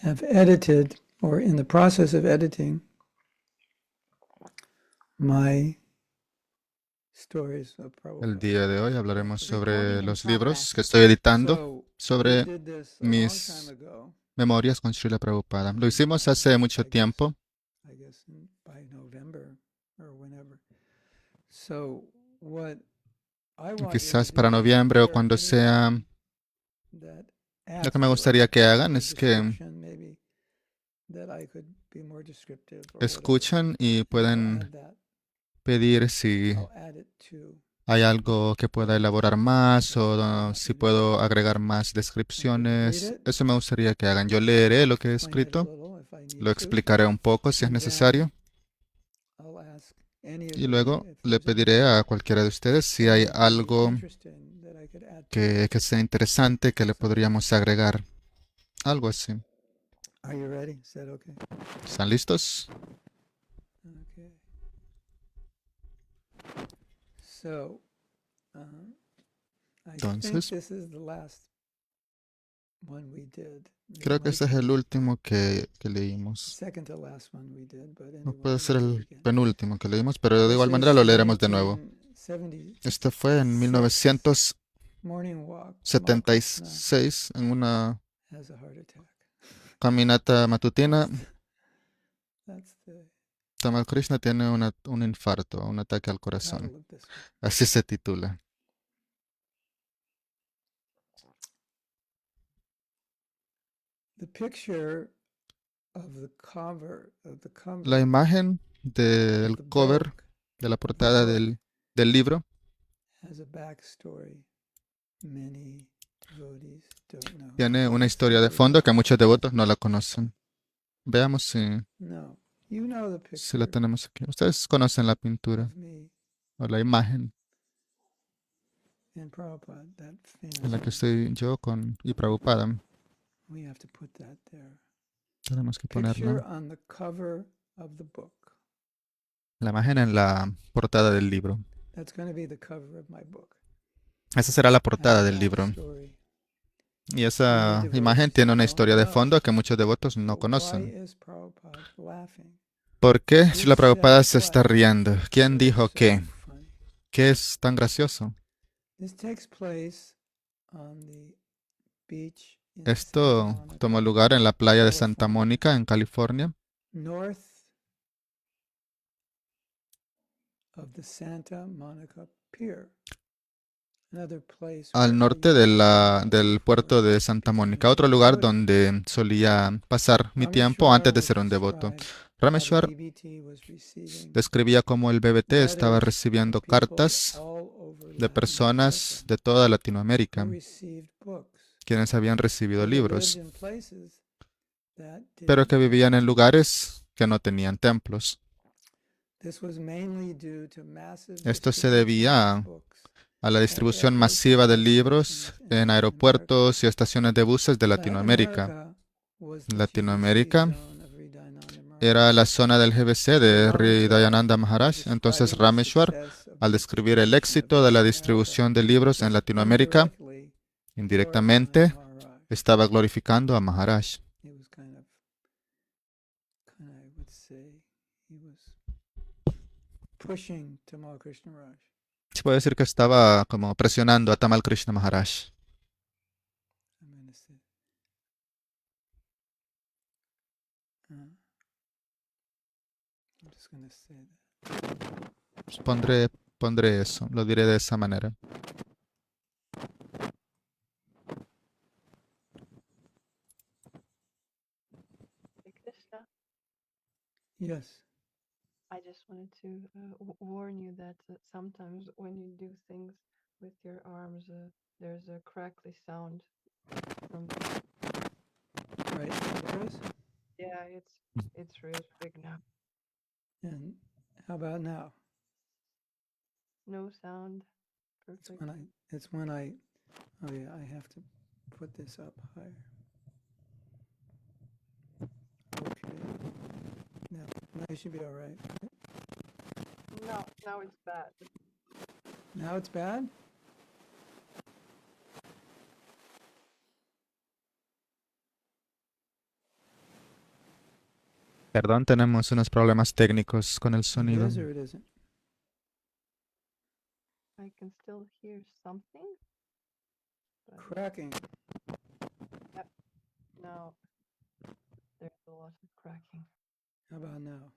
have edited, or in the process of editing, my stories of El Prabhupada. día de hoy hablaremos sobre los libros que estoy editando, So we sobre did this a long time mis ago, memorias con Srila Prabhupada. Lo hicimos hace mucho tiempo, I guess by November or whenever. So what I want you to quizás para do is noviembre o share cuando sea. anything that Lo que adds me to it, gustaría que hagan or es que description maybe that I could be more descriptive or whatever. escuchen y And I'll pueden add that. pedir si I'll add it to. hay algo que pueda elaborar más o si puedo agregar más descripciones. Eso me gustaría que hagan. Yo leeré lo que he Explain it a escrito, little if I need lo to. explicaré un poco si es And necesario. I'll ask any of Y you luego if le there's pediré a cualquiera de ustedes si hay something that would be algo interesting that I could add to it. que sea interesante que le podríamos agregar. Algo así. Are you ready? Is that okay? ¿Están listos? Okay. So, I think Entonces, this is the last one we did. It creo que might ese es be el último que the leímos. second to last one we did, but No anyway, puede ser we'll do it el again. penúltimo que leímos, pero de This igual manera is lo leeremos de nuevo. 1976 Este fue en morning walk. 1976 en una Has a heart attack. caminata matutina. That's the Tamal Krishna tiene un infarto, un ataque al title corazón. of this one. Así se titula. The picture of the cover La imagen del the cover, book de la portada del libro, has a backstory. Many devotees don't know. tiene una Let's see historia if de we fondo can- que muchos devotos no la conocen. Veamos No, you know the si la picture tenemos aquí. Ustedes conocen la pintura of me o la imagen and Prabhupada, that famous en la que one. estoy yo con y Prabhupada. We have to put that there. Tenemos que Picture ponerla. on the cover of the book. La imagen en la portada del libro. That's going to be the cover of my book. Esa será la Has portada a del libro. backstory. Y esa Many imagen devotees tiene una don't historia de know. fondo que muchos devotos no But why conocen. is Prabhupada laughing? ¿Por qué Who Srila Prabhupada se said está what? riendo? ¿Quién That is dijo so qué? funny. ¿Qué es tan gracioso? This takes place on the beach in Esto Santa Monica, tomó lugar en la playa de Santa California, Mónica, en California, north of the Santa Monica Pier. Another place al where I norte used to spend del puerto de Santa Mónica, otro lugar donde solía pasar mi tiempo antes de ser un devoto. Rameshwar describía cómo el BBT estaba recibiendo cartas de personas de toda Latinoamérica quienes habían recibido libros, pero que vivían en lugares que no tenían templos. Esto se debía a la distribución masiva de libros en aeropuertos y estaciones de buses de Latinoamérica. Latinoamérica era la zona del GBC de Hridayananda Maharaj. Entonces Rameshwar, al describir el éxito de la distribución de libros en Latinoamérica, indirectamente estaba glorificando a Maharaj. Se puede decir que estaba como presionando a Tamal Krishna Maharaj. Pues pondré eso, lo diré de esa manera. Krishna, Yes. I just wanted to warn you that sometimes when you do things with your arms, there's a crackly sound. From Right. There is. yeah, it's real big now. And how about now? No sound. Perfect. It's when I oh yeah, I have to put this up higher. Okay. Now you should be all right. No, now it's bad. Now it's bad? Perdón, tenemos unos problemas técnicos con el It sonido. is or it isn't? I can still hear something. But Cracking. now there's a lot of cracking. How about now?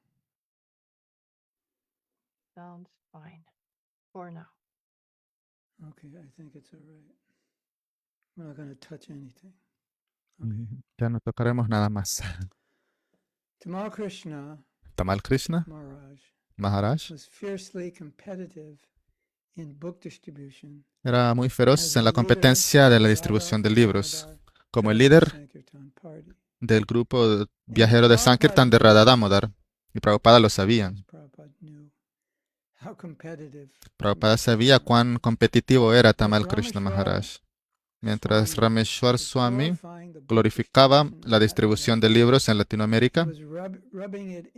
Sounds fine for now. Okay, I think it's all right. We're not going to touch anything. Ya no tocaremos nada más. Tamal Krishna Tamal Krishna Maharaj Maharaj was fiercely competitive in book distribution era muy feroz as en the la leader competencia de la of distribución de Radha libros, Damodar como el Chaudhary líder Sankirtan Party. del grupo And viajero de Sankirtan de Prabhupada Radha knew Damodar. Y Prabhupada lo this. sabía. Prabhupada knew how competitive Prabhupada Tamal sabía Krishna cuán was. competitivo era As Tamal Krishna Rameshwar Maharaj. Mientras Swami Rameshwar was Swami glorifying the book glorificaba distribution la in Latin distribución de America, libros en he Latinoamérica, was rubbing it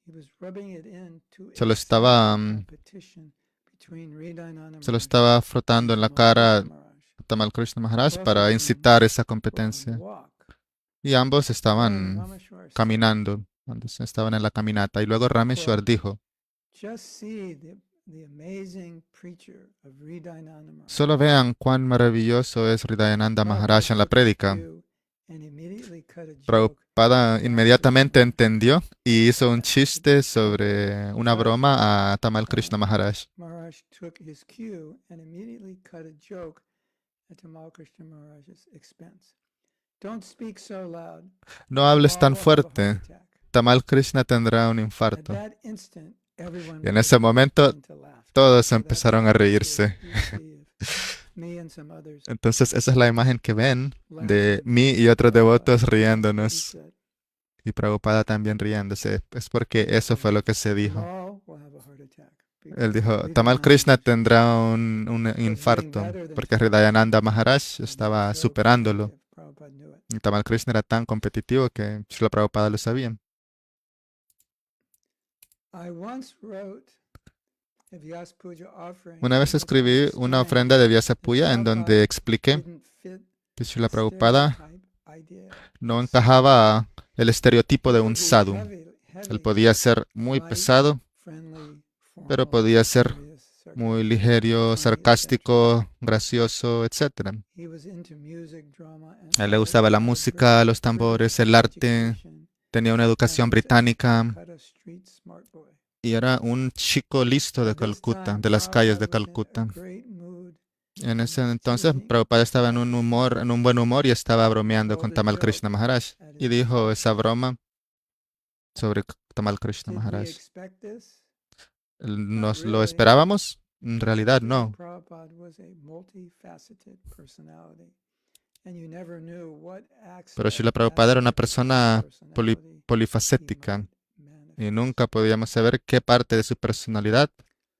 he was rubbing it in to se lo a estaba, severe competition between Hridayananda se lo Maharaj estaba and frotando en la Tamal cara Krishna Maharaj. a Tamal Krishna Maharaj Both para of them incitar esa were on the competencia. walk. Y ambos Then estaban Rameshwar said, caminando, estaban en la caminata. Y luego Rameshwar quote, dijo, just see the amazing preacher of Hridayananda Maharaj. solo vean cuán maravilloso es Hridayananda Maharaj en la Prabhupada took his prédica. cue and immediately cut a joke Prabhupada at Tamal inmediatamente Krishna entendió y hizo un chiste sobre una But broma a Tamal Krishna Maharaj. Maharaj took his cue and immediately cut a joke at Tamal Krishna Maharaj's expense. Don't speak so loud. No hables Tamal tan will have a heart fuerte, attack. Tamal Krishna tendrá un At infarto. that instant, everyone Y en burst ese momento into laughter. todos So that's empezaron the a picture reírse. you see of me and some others Entonces esa es la imagen que ven de laughing mí y at otros Prabhupada. devotos That's what he riéndonos said. y Prabhupada también riéndose. Es porque eso fue lo que se dijo. Tamal will have a heart attack. Él because dijo, Tamal Hridayananda Krishna Maharaj tendrá un was doing infarto better than porque Tamal. Hridayananda Maharaj And estaba he's so superándolo. competitive. Prabhupada knew it. Y Tamal Krishna era tan competitivo que Srila Prabhupada lo sabía. I once wrote a Vyasa Puja offering Una vez to help escribí una understand ofrenda de Vyasa that Puja en donde Prabhupada expliqué didn't fit que the Srila Prabhupada stereotype idea no of encajaba el estereotipo de He un could be sadhu. heavy, Él podía ser muy light, pesado, friendly, pero formal, podía ser serious, muy sarcastic, ligero, funny, etc. sarcástico, gracioso, etc. He was into music, drama, and A él le art, gustaba la had a música, British los tambores, el arte, education, tenía una and educación was a británica Calcutta street smart boy. y era un chico listo de At this Calcuta, time, de las calles Prabhupada de was in a Calcuta. great mood En ese and was entonces, teasing Prabhupada estaba en un humor, en un buen humor y estaba bromeando con told a Tamal joke Krishna Maharaj at y his dijo esa disciple. broma sobre Tamal Krishna Did we Maharaj. expect this? ¿Nos lo really. esperábamos? En realidad Srila no. Prabhupada was a multifaceted personality, and you never knew what Pero Srila aspect Prabhupada era una of his persona personality he polifacética might y manifest. nunca podíamos saber qué parte de su personalidad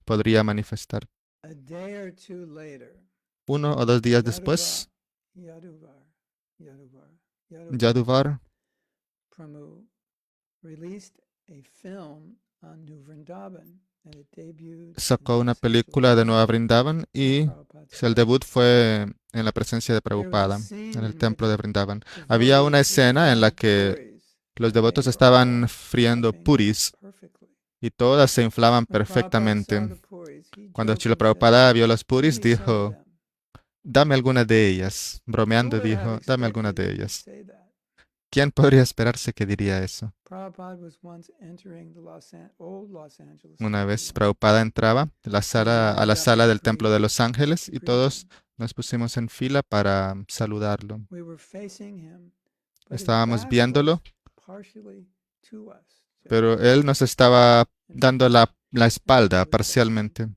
podría manifestar. A day or two later, 1 o 2 días después, Yaduvar Yaduvar Pramu released a film on New Vrindavan, and it debuted sacó in una the película de central Nueva temple Vrindavan of y Prabhupada's el court. debut fue en la presencia de There was a Prabhupada, scene en el in templo which de Vrindavan. Había una devotees were escena en la frying que puris, los and they devotos were estaban all friendo puffing puris perfectly. y todas se inflaban When Prabhupada saw perfectamente. the puris, he Cuando Srila jokingly said, Prabhupada vio los "Give puris, me some of dijo, them." dame algunas de ellas. Who Bromeando would have dijo, dame algunas expected de him to ellas. say that? ¿Quién podría esperarse que diría eso? Prabhupada was once entering the old Los Angeles Una vez Stadium. Prabhupada entraba a la lined up sala to del Templo de greet- Los Ángeles to y greet todos him. nos pusimos en fila para saludarlo. We were facing him, but his Estábamos back viéndolo, was partially to us. So pero he él was nos estaba in dando front, la espalda and I was parcialmente.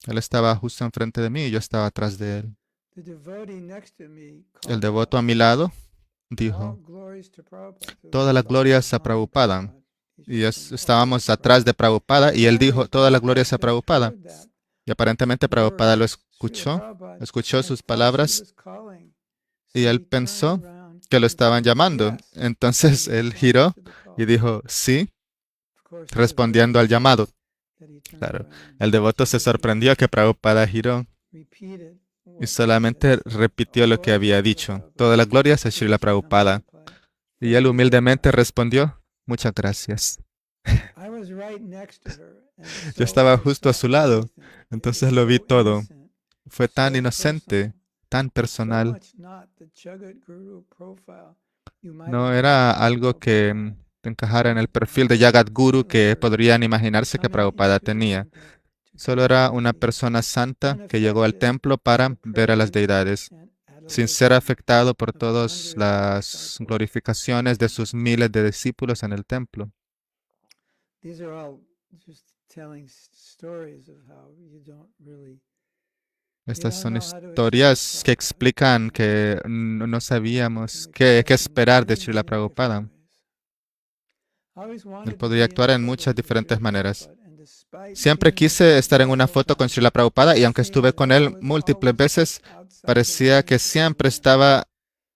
Él estaba justo enfrente de mí y yo estaba atrás de él. the devotee next to me El called devoto a out, mi lado "All dijo, glories to Prabhupada." So todas las we glorias a followed behind Prabhupada. Prabhupada. He Y shouted, "All glories estábamos to atrás de Prabhupada." Prabhupada y él dijo, Apparently, todas las Prabhupada glorias a just Prabhupada. heard that Y aparentemente Prabhupada lo words, Srila escuchó, Prabhupada, escuchó and sus thought she palabras was calling. y So él he turned pensó around que lo and estaban said, llamando. "Yes," Entonces in él response giró to the call. y dijo, sí, Of course, the respondiendo devotee al llamado. that he turned Claro, around el devoto se simply sorprendió que Prabhupada giró repeated y what he solamente had said. repitió All lo que glories to había Srila dicho. Prabhupada. Todas las glorias a To Srila which I humbly Prabhupada. replied, Y él humildemente respondió, muchas gracias. I was right next to her, and Yo so estaba I justo a saw su lado, everything. It entonces was lo vi so todo. innocent, Fue tan so inocente, personal, tan so personal. much not the Jagat Guru profile you might No era imagine algo que Prabhupada encajara en el had. perfil de Jagat Guru Saintly que person podrían imaginarse que coming Prabhupada into the tenía. temple to Solo era contemplate una the persona santa que llegó al unaffected templo para ver a las praise deidades, and sin ser adoration afectado por of the todas hundreds of las disciples. glorificaciones de sus miles de discípulos en el templo. These are all just telling stories of how you don't really, you Estas don't son know how to accept historias que Prabhupada. explican And que no you can sabíamos qué express him in esperar de many, Srila many different Prabhupada. ways. I always Él wanted to podría be in a actuar en photo muchas with Srila diferentes maneras. Prabhupada, and despite Siempre being with quise him estar en una several foto con times, Srila Prabhupada y it aunque seemed estuve that con I él was múltiples always just veces, outside the parecía que range of the siempre lens. estaba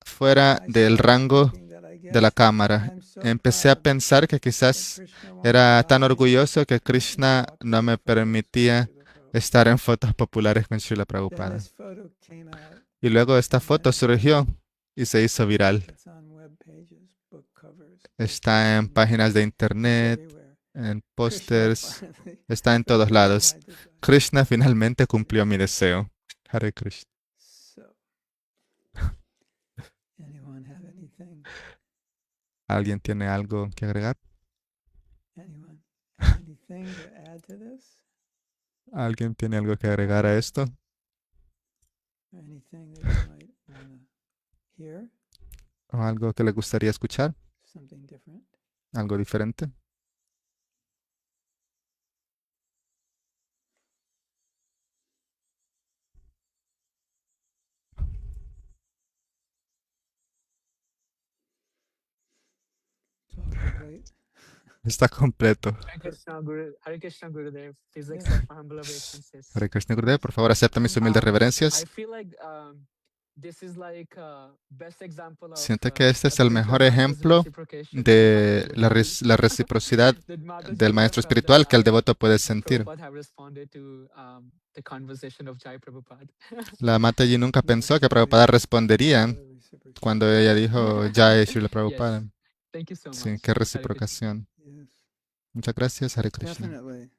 fuera I del started rango thinking that I de la guess cámara. I'm so Empecé a proud pensar que that quizás Krishna won't era tan allow me orgulloso que to go Krishna up no to me photos with permitía Srila estar Prabhupada. en fotos populares con Srila Then Prabhupada. this photo came out, Y luego esta and foto then surgió y se hizo viral. it's on web pages, book covers, Está en posters, páginas de it's internet, everywhere. en Krishna pósters, finally está en todos fulfilled lados. my desire. Krishna finalmente cumplió mi deseo. Hare Krishna. So, anyone have anything? ¿Alguien tiene algo que agregar? Anyone have anything to add to this? ¿Alguien tiene algo que agregar a esto? Or anything that you might want to hear? ¿O algo que le gustaría escuchar? Something different? ¿Algo diferente? It's all complete. Está completo. Hare Krishna Gurudev, please Yeah. accept my humble obeisances. Hare Krishna Gurudev, por favor, acepta mis humildes I reverencias. feel like this is like best example of Siento que este es el Advaita mejor Masta's ejemplo reciprocation de that la, Mataji la reciprocidad that Mataji del would have maestro felt espiritual que el that devoto puede sentir. Prabhupada have responded to the conversation of Jai Prabhupada. La Mataji nunca Yeah, pensó que so we Prabhupada respondería feel the reciprocation. cuando ella dijo Jai Srila Yes. Prabhupada. Thank you so much. Sí, qué Hare Krishna. reciprocación. Yes, Muchas gracias, Hare Krishna. definitely.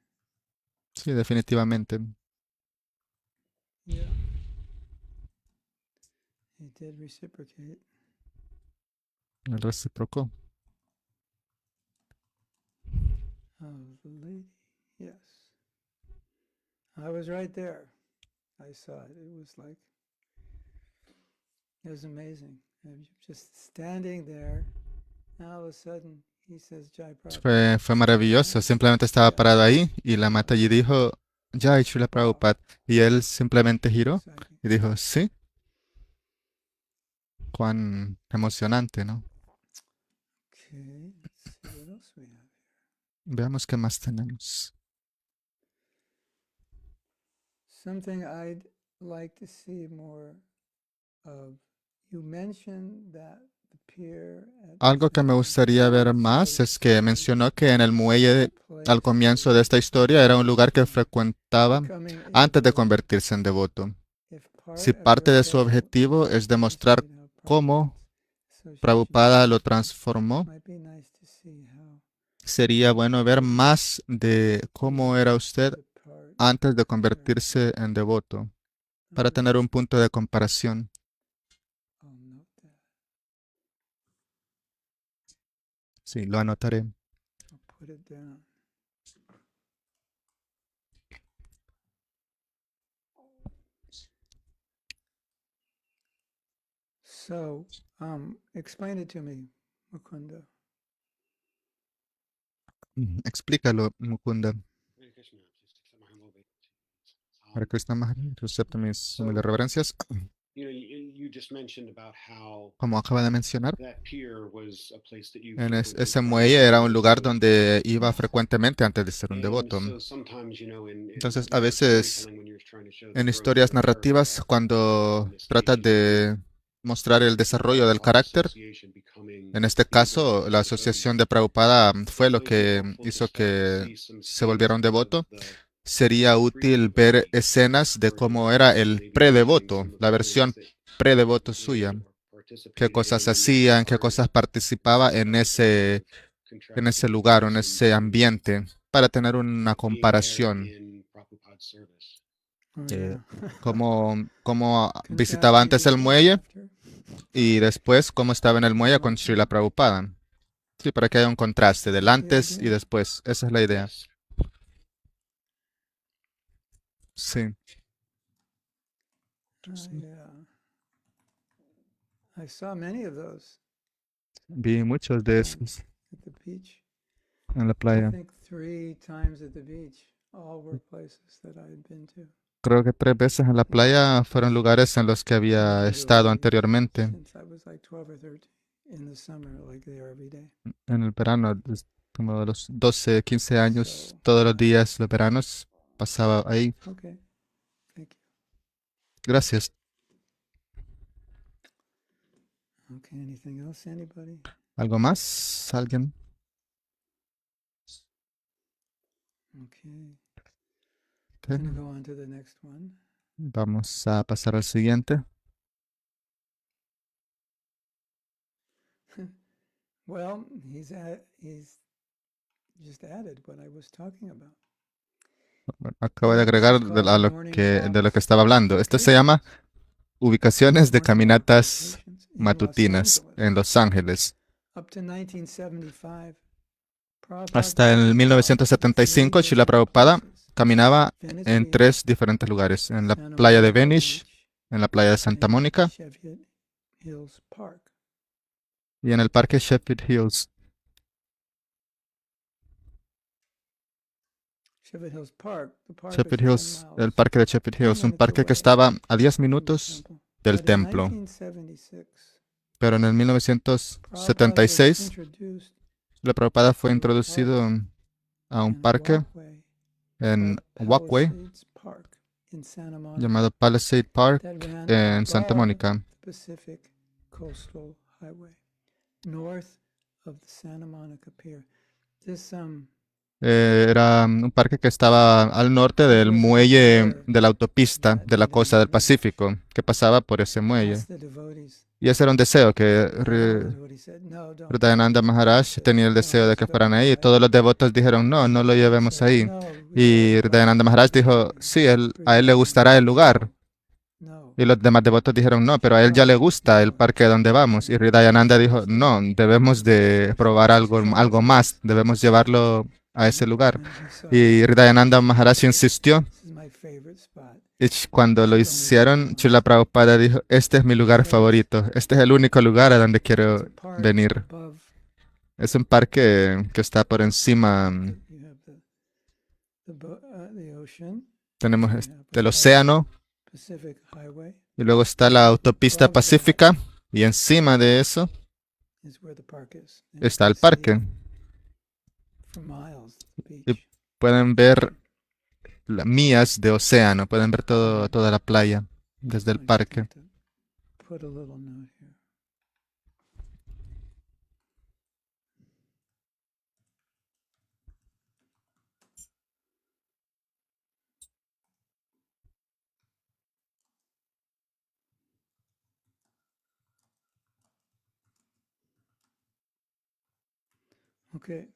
Sí, definitivamente. Yeah. He did reciprocate. Él reciprocó. Oh, the lady. Yes. I was right there. I saw it. It was like, it was amazing. I'm just standing there. And all of a sudden, he says, Jai Prabhupada. Fue maravilloso. Simplemente estaba parado ahí y la Mataji dijo Jai Srila Prabhupada. Y él simplemente giró Exciting. y dijo sí. Cuán emocionante, ¿no? Okay, let's see what else we have. Veamos qué más tenemos. Something I'd like to see more of. You mentioned that the pier at Algo que me St. gustaría ver más es que mencionó que en el muelle al comienzo de esta historia era un lugar que frecuentaba antes de convertirse en devoto. Si parte de su objetivo es demostrar cómo Prabhupada lo transformó, sería bueno ver más de cómo era usted antes de convertirse en devoto, para tener un punto de comparación. Sí, lo anotaré. Put it down. So, explain it to me, Mukunda. Explícalo, Mukunda. Hare Krishna, just accept my humble obeisances. Hare Krishna Maharaj, acepto mis humildes reverencias. You know, you just mentioned about how Como acaba de mencionar, that pier was a place that you en frequented ese prior muelle to era being un a lugar devotee. donde iba frecuentemente antes de ser un And devoto. so sometimes, you know, in Entonces, a narrative veces, storytelling, when you're trying to show the en growth historias of a narrativas, character, cuando in this tratas case, you know, de mostrar el desarrollo del Prabhupada's carácter, association becoming en este being a caso, devotee la to asociación devotees, de Prabhupada fue it lo might be que helpful to hizo start to que see some se volviera un stages of devoto. the Sería útil ver pre-devotee escenas de where he cómo was era el maybe mentioning predevoto, some of la the versión things that predevoto he suya. did or qué cosas participated in hacían, qué or cosas participaba en ese lugar o en ese ambiente, para tener una being there comparación. in Prabhupada's service. Oh, eh, yeah. cómo visitaba Contrasting antes el before and muelle after. y después cómo estaba en el muelle con Srila Prabhupada. Sí, para que haya un contraste del That's the antes y idea. después. Esa es la idea. Yes. Sí. I saw many of those Vi muchos de esos at the beach. en la I playa. think 3 times at the beach. All were places that I had been to. Creo que 3 veces en la playa fueron lugares en los que había estado Regularly anteriormente. since I was like 12 or 13. In the summer, like there every day. En el verano, como de los 12, 15 años, So, todos los días, los veranos, pasaba ahí. okay, thank you. Gracias. Okay, anything else, anybody? ¿Algo más? ¿Alguien? Okay, Ok. I'm gonna go on to the next one. Vamos a pasar al siguiente. Well, he's just added what I was talking about. Bueno, acabo de agregar de lo que estaba hablando. Esto se llama ubicaciones de caminatas matutinas en Los Ángeles. Up to 1975, Hasta el 1975, Srila Prabhupada caminaba en 3 diferentes lugares: en la playa de Venice, en la playa de Santa Mónica Hills Park. y en el parque Sheffield Hills. Sheffield Hills Park, the park is Sheffield 10 Hills, el miles, parque de Sheffield 10 Hills, un minutes parque que away estaba a 10 from the minutos temple. del But in templo. 1976, Pero en el Prabhupada was 1976, introduced la Prabhupada fue to a introducido park a un in parque Walkway en called Walkway Palisades Park in Santa Monica llamado Palisade Park that ran en Santa above Mónica. the Pacific Coastal Highway, north of the Santa Monica Pier. This Era un parque que estaba al norte del muelle de la autopista de la costa del Pacífico, que pasaba por ese muelle. asked the devotees. Y ese era un deseo que Not all the devotees said, "No, don't." Hridayananda Maharaj tenía el deseo de que fueran ahí. Y todos los devotos dijeron, no, no lo llevemos ahí. No, Y Hridayananda Maharaj dijo, sí, a él le gustará el lugar. no. Y los demás devotos dijeron, no, pero a él ya le gusta el parque donde vamos. Y Hridayananda dijo, no, debemos de probar algo más, debemos llevarlo a ese lugar. Y Hridayananda Maharaj insistió. This is my favorite spot. Y cuando lo hicieron, Srila Prabhupada dijo, este es mi lugar favorito, este es el único lugar a donde quiero It's a park venir. above Es un parque que está por encima. you have the ocean, Tenemos you el have a océano Pacific Highway y luego está la autopista pacífica y encima de eso is where the park is. And está you el can parque. see for miles the Y beach. pueden ver millas de océano, pueden ver toda la playa desde el I just parque. have to put a little note here. Okay.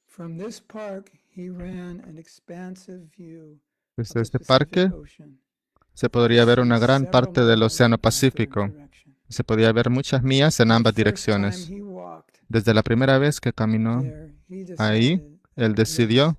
From this park, he ran an expansive view of Desde the este Pacific parque Ocean. se podría ver una gran Several parte del miles océano in either Pacífico. direction. Se podía ver muchas millas en The ambas first time direcciones. he walked Desde la primera vez que caminó there, he ahí, decided él that this decidió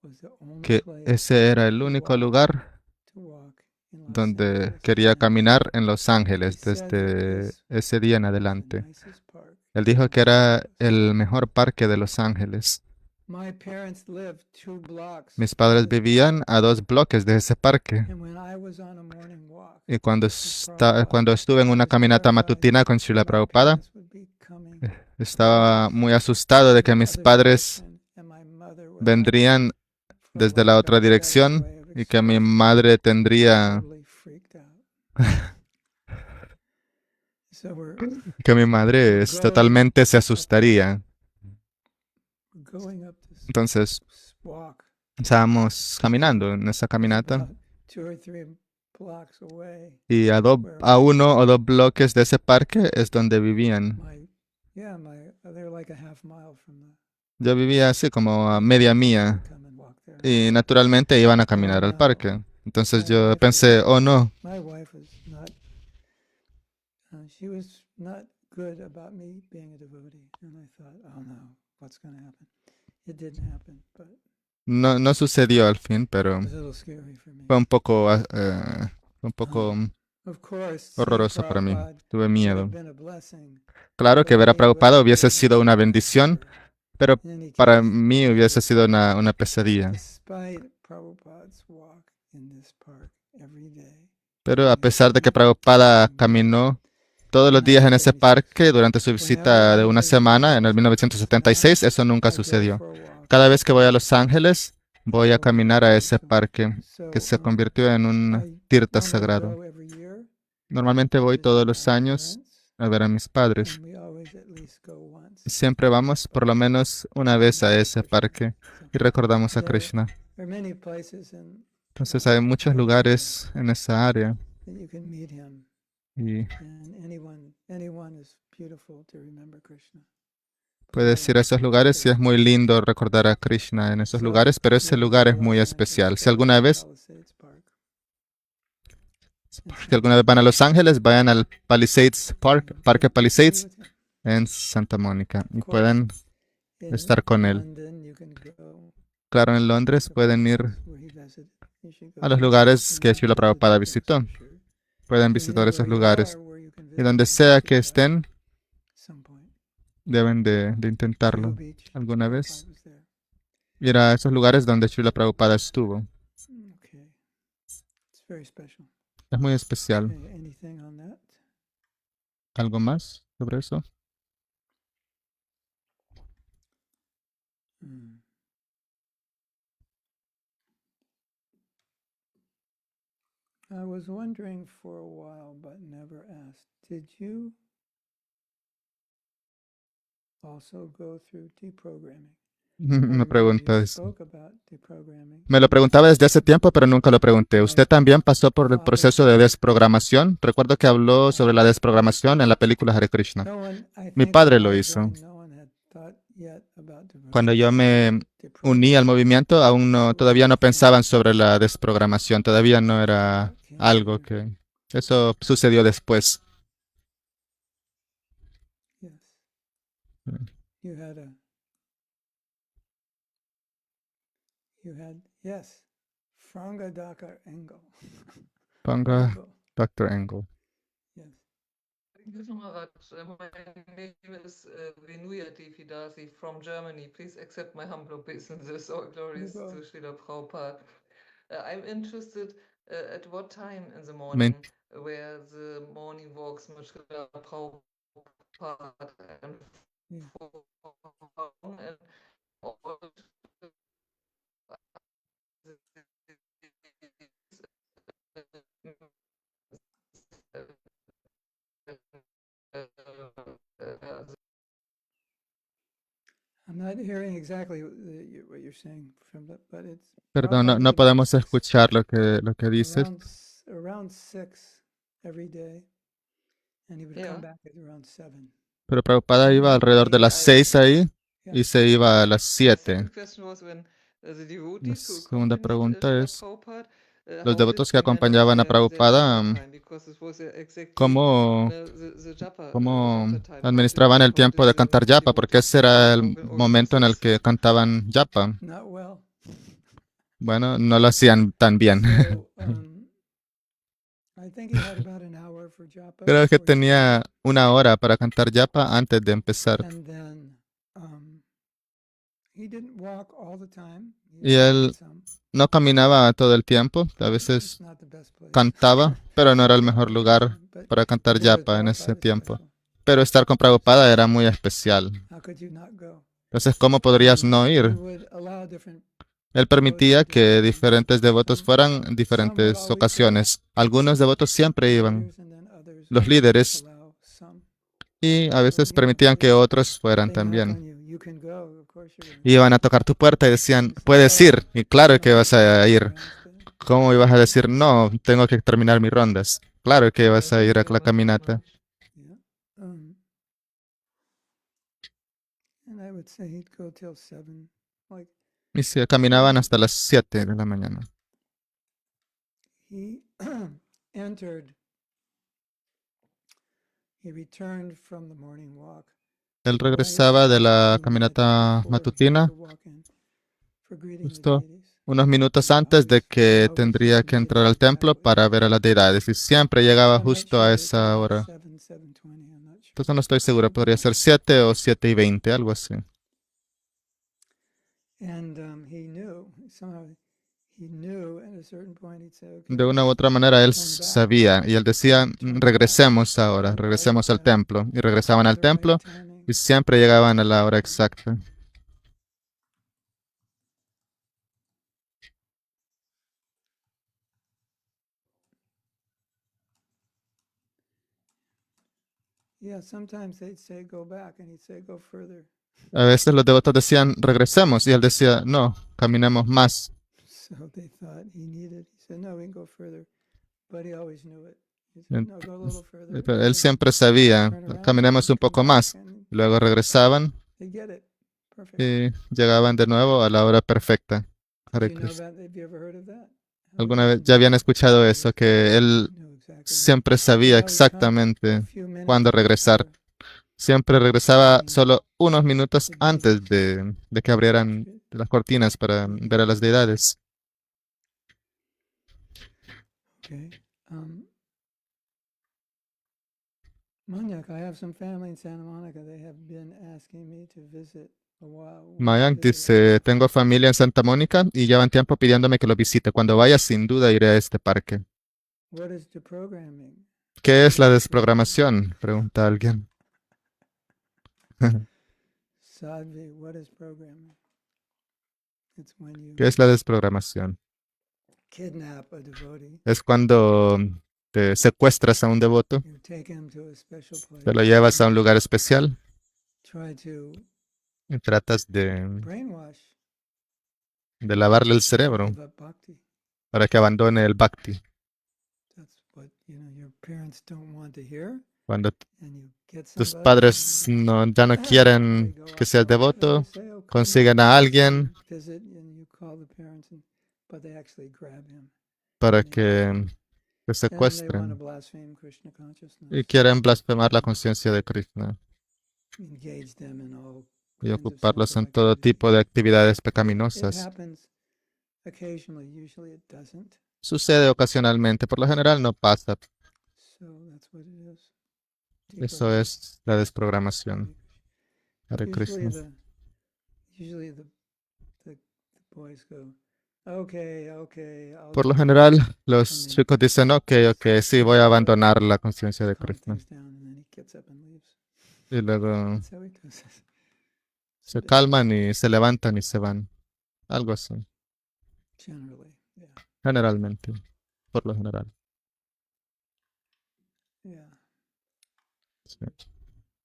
was the only que place ese era el he único wanted lugar to walk in Los donde Angeles quería again. caminar en Los He Ángeles said that desde this ese día en was the adelante. nicest park Él in dijo que Los era Angeles. el mejor parque de Los Ángeles. My parents lived 2 blocks Mis from padres this vivían park, a 2 bloques de ese parque. and when I was on a morning walk Y with Prabhupada, cuando estuve en I una was caminata terrified matutina con that Srila my Prabhupada, parents would be coming estaba from muy asustado de que the mis other padres direction, and my mother would have vendrían from desde la like otra a better dirección way of y que mi expressing it, madre tendría, totally freaked out. So we're que mi madre totalmente se asustaría. going up this Entonces, walk estábamos caminando en esa caminata about 2 or 3 blocks away, Y a 1 o 2 bloques de ese parque es donde vivían. they're like a half mile from the. Yo vivía así como a media mía Come and walk there. y naturalmente iban a caminar al parque. Entonces yo pensé, oh no, My wife was not. She was not good about me being a devotee, and I thought, oh no, what's going to happen? It didn't happen, but no sucedió al fin, pero it was a little scary for me. fue un poco Of course, seeing horroroso para mí. Prabhupada Tuve would have miedo. been a blessing, Claro que ver a Prabhupada hubiese sido una bendición, pero in any para case, mí hubiese sido una pesadilla. despite Prabhupada's walk in this park every day. Pero a pesar de que Prabhupada caminó todos los días en ese parque durante su visita de una semana en el 1976, eso nunca sucedió. Cada vez que voy a Los Ángeles, voy a caminar a ese parque que se convirtió en un tirta sagrado. Normalmente voy todos los años a ver a mis padres. Y siempre vamos por lo menos una vez a ese parque y recordamos a Krishna. Entonces hay muchos lugares en esa área y puedes ir a esos lugares y es muy lindo recordar a Krishna en esos lugares, pero ese lugar es muy especial. Si alguna vez van a Los Ángeles, vayan al Palisades Park, Parque Palisades en Santa Mónica y pueden estar con él. Claro, en Londres pueden ir a los lugares que Srila Prabhupada visitó. Pueden visitar esos lugares. Y donde sea que estén, deben de intentarlo alguna vez. Ir a esos lugares donde Srila Prabhupada estuvo. Es muy especial. ¿Algo más sobre eso? I was wondering for a while, but never asked. Did you also go through deprogramming? Me pregunto eso. Spoke about deprogramming. Me lo preguntaba desde hace tiempo, pero nunca lo pregunté. ¿Usted también pasó por el proceso de desprogramación? Recuerdo que habló sobre la desprogramación en la película Hare Krishna. Mi padre lo hizo. Cuando yo me uní al movimiento, todavía no pensaban sobre la desprogramación. Todavía no era algo que... Eso sucedió después. Franga Dr. Engel. Ponga Dr. Engel. Yes. Thank you so much. My name is Venuya Devidasi from Germany. Please accept my humble obeisances. All glories to Srila Prabhupada. I'm interested at what time in the morning were the morning walks with Srila Prabhupada and I'm not hearing exactly what you're saying, but it's Perdón, no podemos escuchar lo que dices. around 6 every day, and he would come back at around 7. Pero Prabhupada iba alrededor de las 6 ahí y se iba a las 7. La segunda pregunta es, los devotos que acompañaban a Prabhupada, ¿cómo administraban el tiempo de cantar japa? Porque ese era el momento en el que cantaban japa. Bueno, no lo hacían tan bien. Creo que tenía 1 hora para cantar japa antes de empezar. Y él no caminaba todo el tiempo, a veces cantaba, pero no era el mejor lugar para cantar japa en ese tiempo. Pero estar con Prabhupada era muy especial. Entonces, ¿cómo podrías no ir? Él permitía que diferentes devotos fueran en diferentes ocasiones. Algunos devotos siempre iban, los líderes, y a veces permitían que otros fueran también. Iban a tocar tu puerta y decían, puedes ir, y claro que vas a ir. ¿Cómo ibas a decir, no, tengo que terminar mis rondas? Claro que ibas a ir a la caminata. Yeah. And I would say he'd go till 7. Like Y se caminaban hasta las 7 de la mañana. he entered, he returned from the morning walk. Él regresaba de la caminata matutina justo unos minutos antes de que tendría que entrar al templo para ver a las deidades y siempre llegaba justo a esa hora. Entonces no estoy seguro, podría ser 7 o 7:20, algo así. And he knew, somehow he knew at a certain point he'd say, okay, De una u otra manera él sabía y él decía, regresemos ahora, regresemos al templo. Y regresaban al templo y siempre llegaban a la hora exacta. yeah, sometimes they'd say go back and he'd say go further. A veces los devotos decían, regresemos, y él decía, no, caminemos más. So they thought he said, no, we can go further. But he always knew it. He said, no, go a little further. Pero él siempre sabía, caminemos un poco más. Luego regresaban They get it. Perfect. y llegaban de nuevo a la hora perfecta. Do Hare you know Krishna. about, have you ever heard of that? ¿Alguna vez ya habían escuchado eso? Que él Knew exactly. siempre sabía exactamente A few minutes cuándo regresar. before. Siempre regresaba solo unos minutos antes de que abrieran las cortinas para ver a las deidades. Okay. Manyak, I have some family in Santa Monica. They have been asking me to visit a while. Mayank dice, tengo familia en Santa Mónica y llevan tiempo pidiéndome que lo visite. Cuando vaya, sin duda iré a este parque. What is deprogramming? ¿Qué es la desprogramación? Pregunta alguien. Sadhvi, what is programming? It's when you ¿Qué es la desprogramación? kidnap a devotee, Es cuando te secuestras a un devoto, you take him to a special place, te lo llevas a un lugar especial try to y tratas de brainwash, lavarle el cerebro give up bhakti. para que abandone el bhakti. That's what your parents don't want to hear, Cuando and you get tus somebody, padres ya no quieren que seas devoto, consiguen a alguien visit, and you call the parents, but they actually grab him. para que te And they want to secuestren blaspheme Krishna consciousness, y quieren blasfemar la conciencia de Krishna engage them in all y kinds of ocuparlos en sinful todo activities. tipo de actividades It pecaminosas. happens occasionally, usually it doesn't. Sucede ocasionalmente, por lo general no pasa. So that's what it is. Eso es la desprogramación. Hare Usually Krishna. the boys go, okay, I'll Por lo do it," general, los chicos dicen, ok, sí, voy a abandonar la conciencia de calm Krishna. things down, and then he gets up and leaves. Y luego That's how he does it. se calman y se levantan y se van. Algo así. Generally, yeah, Generalmente. Por lo general. yeah. Sí.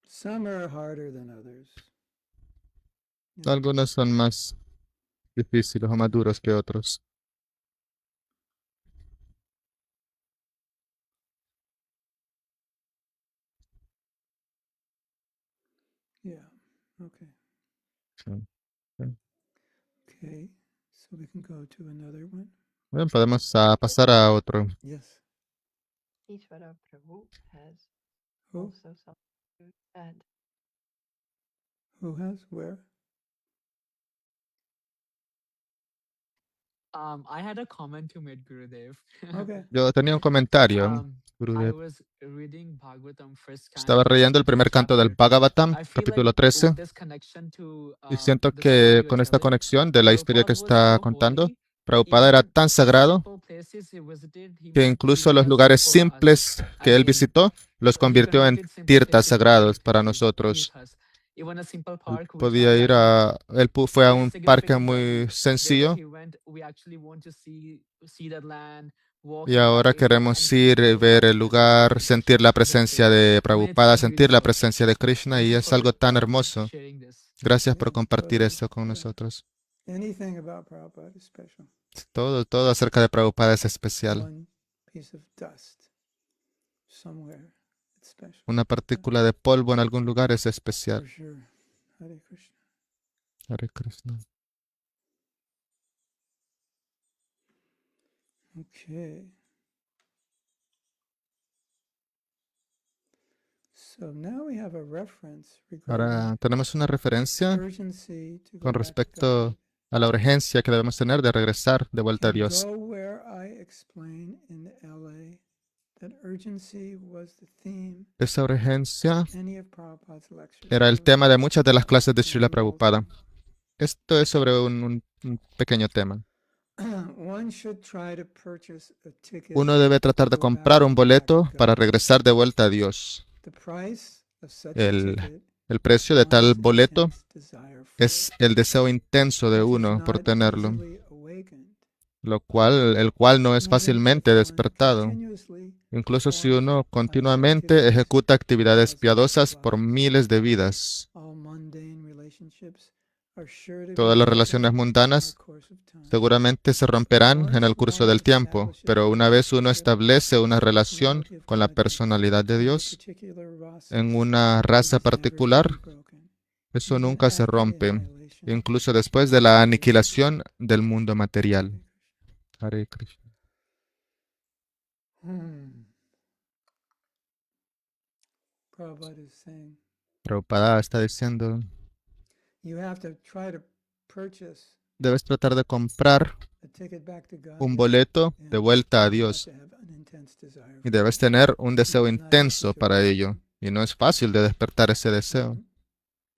Some are harder than others. Yeah. Algunos son más difíciles o más duros que otros. Yeah. Okay. Sí. Okay. So we can go to another one. Bien, podemos pasar a otro. Yes. Ishvara Prabhu has Who? also something to add. Who has? Where? I had a comment to make, Gurudev. Okay. Yo tenía un comentario, I Gurudev. was reading Bhagavatam first Estaba canto, leyendo el primer first canto del chapter. Bhagavatam, I feel capítulo like 13, with this connection to y siento the que story con you're esta telling, conexión de la historia que Prabhupada was está so contando, holy, Prabhupada era even tan sagrado simple places he visited, he que made incluso los tirthas lugares for us. simples que As él in, visitó los he convirtió en converted simple tirtas places into sagrados para tirthas. nosotros. Even a simple Él park which podía has ir él fue a un parque muy wherever sencillo he went, we actually want to see that land, walk y in that ahora area, and queremos ir, feel ver el presence lugar, of sentir la Krishna presencia there. de I mean, it's Prabhupada, really sentir la good. presencia de Krishna y Thanks es algo for tan hermoso. sharing this. Gracias por Yeah, compartir totally. esto con Yeah. nosotros. Anything about Prabhupada is special. Todo acerca de Prabhupada es especial. One piece of dust somewhere. It's special. Una partícula de polvo en algún lugar es especial. For sure. Hare Krishna. Hare Krishna. Okay. So now we have a reference Ahora regarding tenemos una referencia urgency to go con back to respecto God. a la urgencia que debemos tener de regresar de vuelta a And Dios. go where I explain in LA that urgency was the theme Esa urgencia of many of Prabhupada's lectures. era el So tema de muchas de las clases de it's Srila one little Prabhupada. thing. Esto es sobre un pequeño tema. One should try to purchase a ticket Uno debe tratar de to go comprar un back boleto to para God. regresar de vuelta a Dios. The price of such a El, ticket el precio de tal one's boleto intense desire for es el deseo intenso de which is uno por not tenerlo, easily awakened. el cual no es Even if fácilmente one despertado. continuously Incluso si performs uno pious continuamente activities ejecuta actividades thousands of piadosas por lives, miles de vidas. all mundane relationships are sure to be Todas las broken relaciones in the mundanas course of time. seguramente se But romperán en once el curso one del tiempo, establishes pero a una vez uno relationship establece una with the relación personality of con la Godhead personalidad de in a Dios particular rasa, en una it raza is never to particular, be broken, eso even nunca se after the rompe, annihilation incluso después of de the la material aniquilación del mundo material. Hare Hare Krishna. Hmm. Prabhupada is saying Prabhupada está diciendo, you have to try to purchase debes tratar de comprar a ticket back to God un boleto de and vuelta a you have Dios to have an intense desire y for debes it. tener un deseo It's not easy intenso to para ello. awaken. Y no es fácil de despertar ese deseo.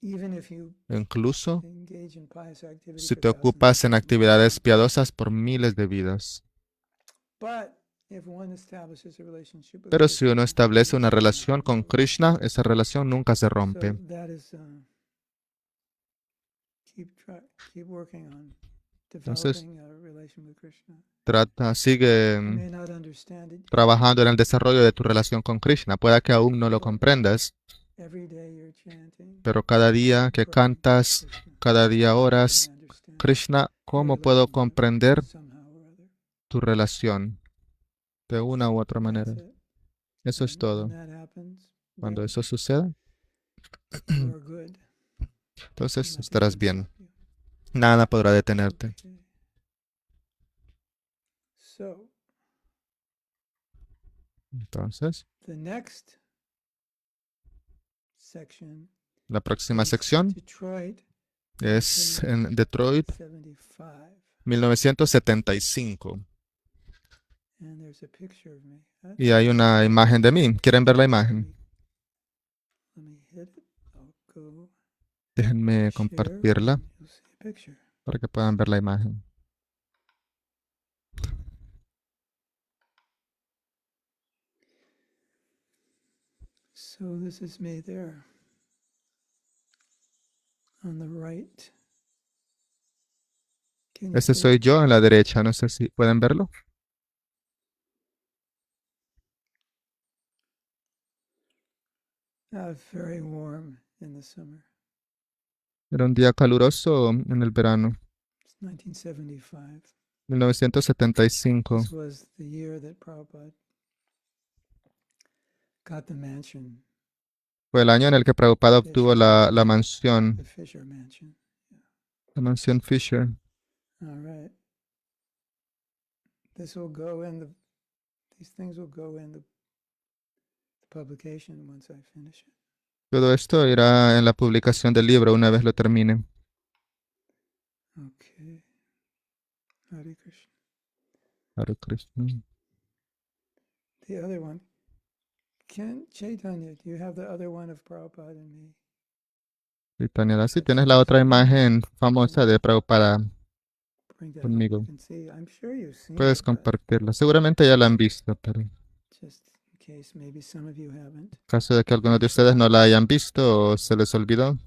Even if you Incluso engage in pious activity si for te thousands ocupas en of actividades lives. piadosas por miles de vidas. But if one establishes a relationship with Pero si Krishna, uno establece una it will relación not con be Krishna, esa relación nunca se So rompe. that is keep working on Entonces, developing a relation with Krishna. sigue You may not understand it. trabajando en el desarrollo de tu relación con Krishna. Pueda que aún no lo comprendas, Every day you're chanting. pero cada día que praying cantas, Krishna. cada día How can I oras, understand Krishna, ¿cómo your puedo relation comprender somehow or other? tu relación de una u otra manera? That's it. Eso es And todo. when that happens, Cuando then eso suceda, you are good. entonces Nothing estarás can bien. stop you. Nada podrá detenerte. Okay. So Entonces, the next section la próxima is sección Detroit es en Detroit, 75. 1975. And there's a picture of me. Y hay una imagen de mí. ¿Quieren ver la imagen? Let me hit it. I'll go Déjenme share. compartirla You'll see a picture. para que puedan ver la imagen. So this is me there on the right. Can you Ese see soy it? yo en la derecha. No sé si pueden verlo. Very warm in the summer. Era un día caluroso en el verano, It's 1975. 1975. This was the year that Prabhupada got the mansion, Fue el año en el que Prabhupada obtuvo la mansión, the Fisher Mansion. la mansión Fisher. All right. This will go in these things will go in the publication once I finish it. Todo esto irá en la publicación del libro una vez lo termine. Okay. Hare Krishna. Hare Krishna. The other one. Chaitanya, do you have the other one of Prabhupada and me? Chaitanya, si tienes la otra imagen famosa de Prabhupada Bring that up. conmigo, You can see. I'm sure you've seen puedes it, but compartirla. Seguramente ya la han visto, pero en just in case maybe some of you haven't. caso de que algunos de ustedes no la hayan visto o se les olvidó,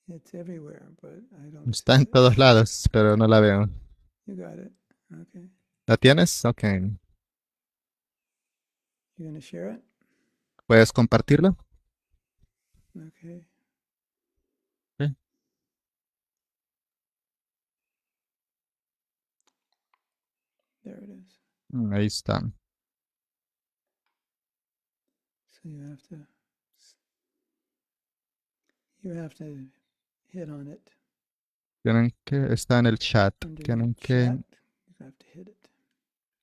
It's everywhere, but I don't está see en it. todos lados, pero no la veo. You got it. Okay. ¿La tienes? Ok. You gonna share it? ¿Puedes compartirla? Okay. Sí. There it is. Ahí está. So you have to hit on it Está en el chat. under your Tienen que, chat. You have to hit it.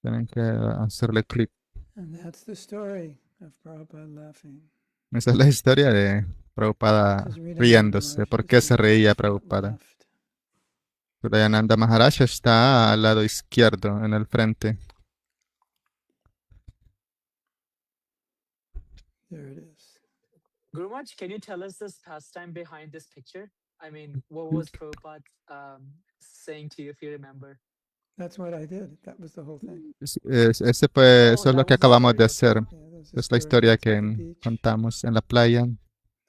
tienen que hacerle clic. And that's the story of Prabhupada laughing. Esa es la historia de Prabhupada Because Sridharananda riéndose. Maharaj ¿Por is qué on se the reía front Prabhupada? left. Sridayananda Maharaj está al lado izquierdo, en el frente. There it is. Gurumaj, can you tell us this pastime behind this picture? I mean, what was Prabhupada saying to you, if you remember? That's what I did. That was the whole thing. Ese fue, Oh, eso es lo that que was the acabamos story. de Okay. hacer. Yeah, there's a Es la story historia at que the beach. contamos en la playa.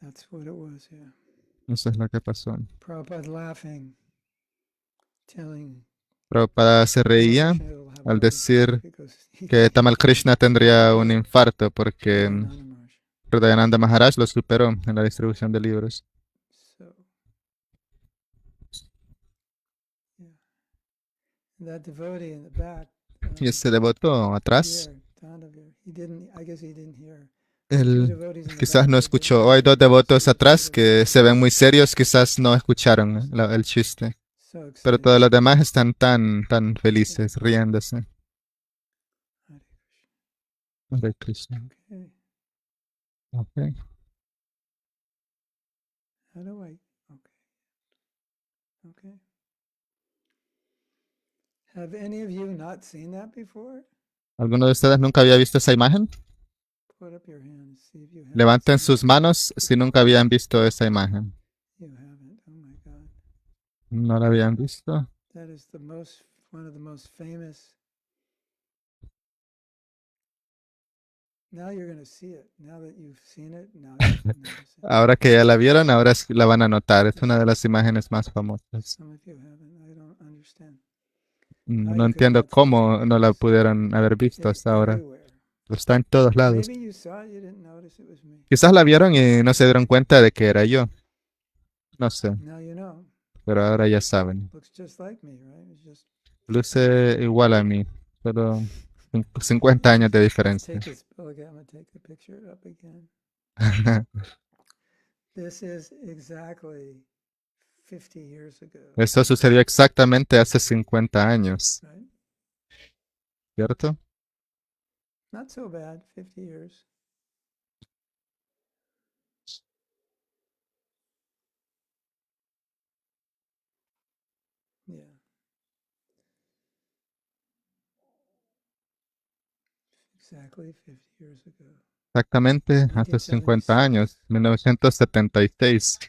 That's what it was, yeah. Eso es lo que pasó. Prabhupada laughing, telling Prabhupada se reía Krishna will have a al heart attack decir because he que can't Tamal get through Krishna tendría un infarto porque Sridharananda Maharaj. Hridayananda Maharaj lo superó en la distribución de libros. So, yeah. That devotee in the back, Y ese devoto atrás, here, Tandavir, I guess he didn't hear. él Two devotees in the quizás back no were very escuchó. Hay dos serious, devotos so atrás they were que se ven muy serios, quizás no escucharon el chiste. so Pero excited. todos los demás están tan felices, riéndose. Hare Hare Krishna. Krishna. Okay. Okay. How do I? Okay. Okay. Have any of you not seen that before? ¿Alguno de ustedes nunca había visto esa imagen? Put up your hand and see if you have. Levanten sus manos si nunca habían visto esa imagen. You haven't. Oh my God. ¿No la habían visto? That is one of the most famous. Now you're going to see it. Now that you've seen it, now you should notice it. Ahora que ya la vieron, ahora la van a notar. Es una de las imágenes más famosas. Some of you haven't. I don't understand. No entiendo cómo no la pudieron haber visto hasta ahora. Everywhere. Está en todos lados. Maybe you saw it, you didn't notice it was me. Quizás la vieron y no se dieron cuenta de que era yo. No sé, Now you know. pero ahora ya saben. Looks just like me, right? It's just Luce igual a mí, solo 50 años de diferencia. take this. Okay, I'm gonna take the picture up again. This is exactly 50 years ago, Eso sucedió exactamente hace 50 años, right? ¿cierto? Not so bad, 50 years. Yeah. Exactly 50 years ago. Exactamente hace 50 años, 1976.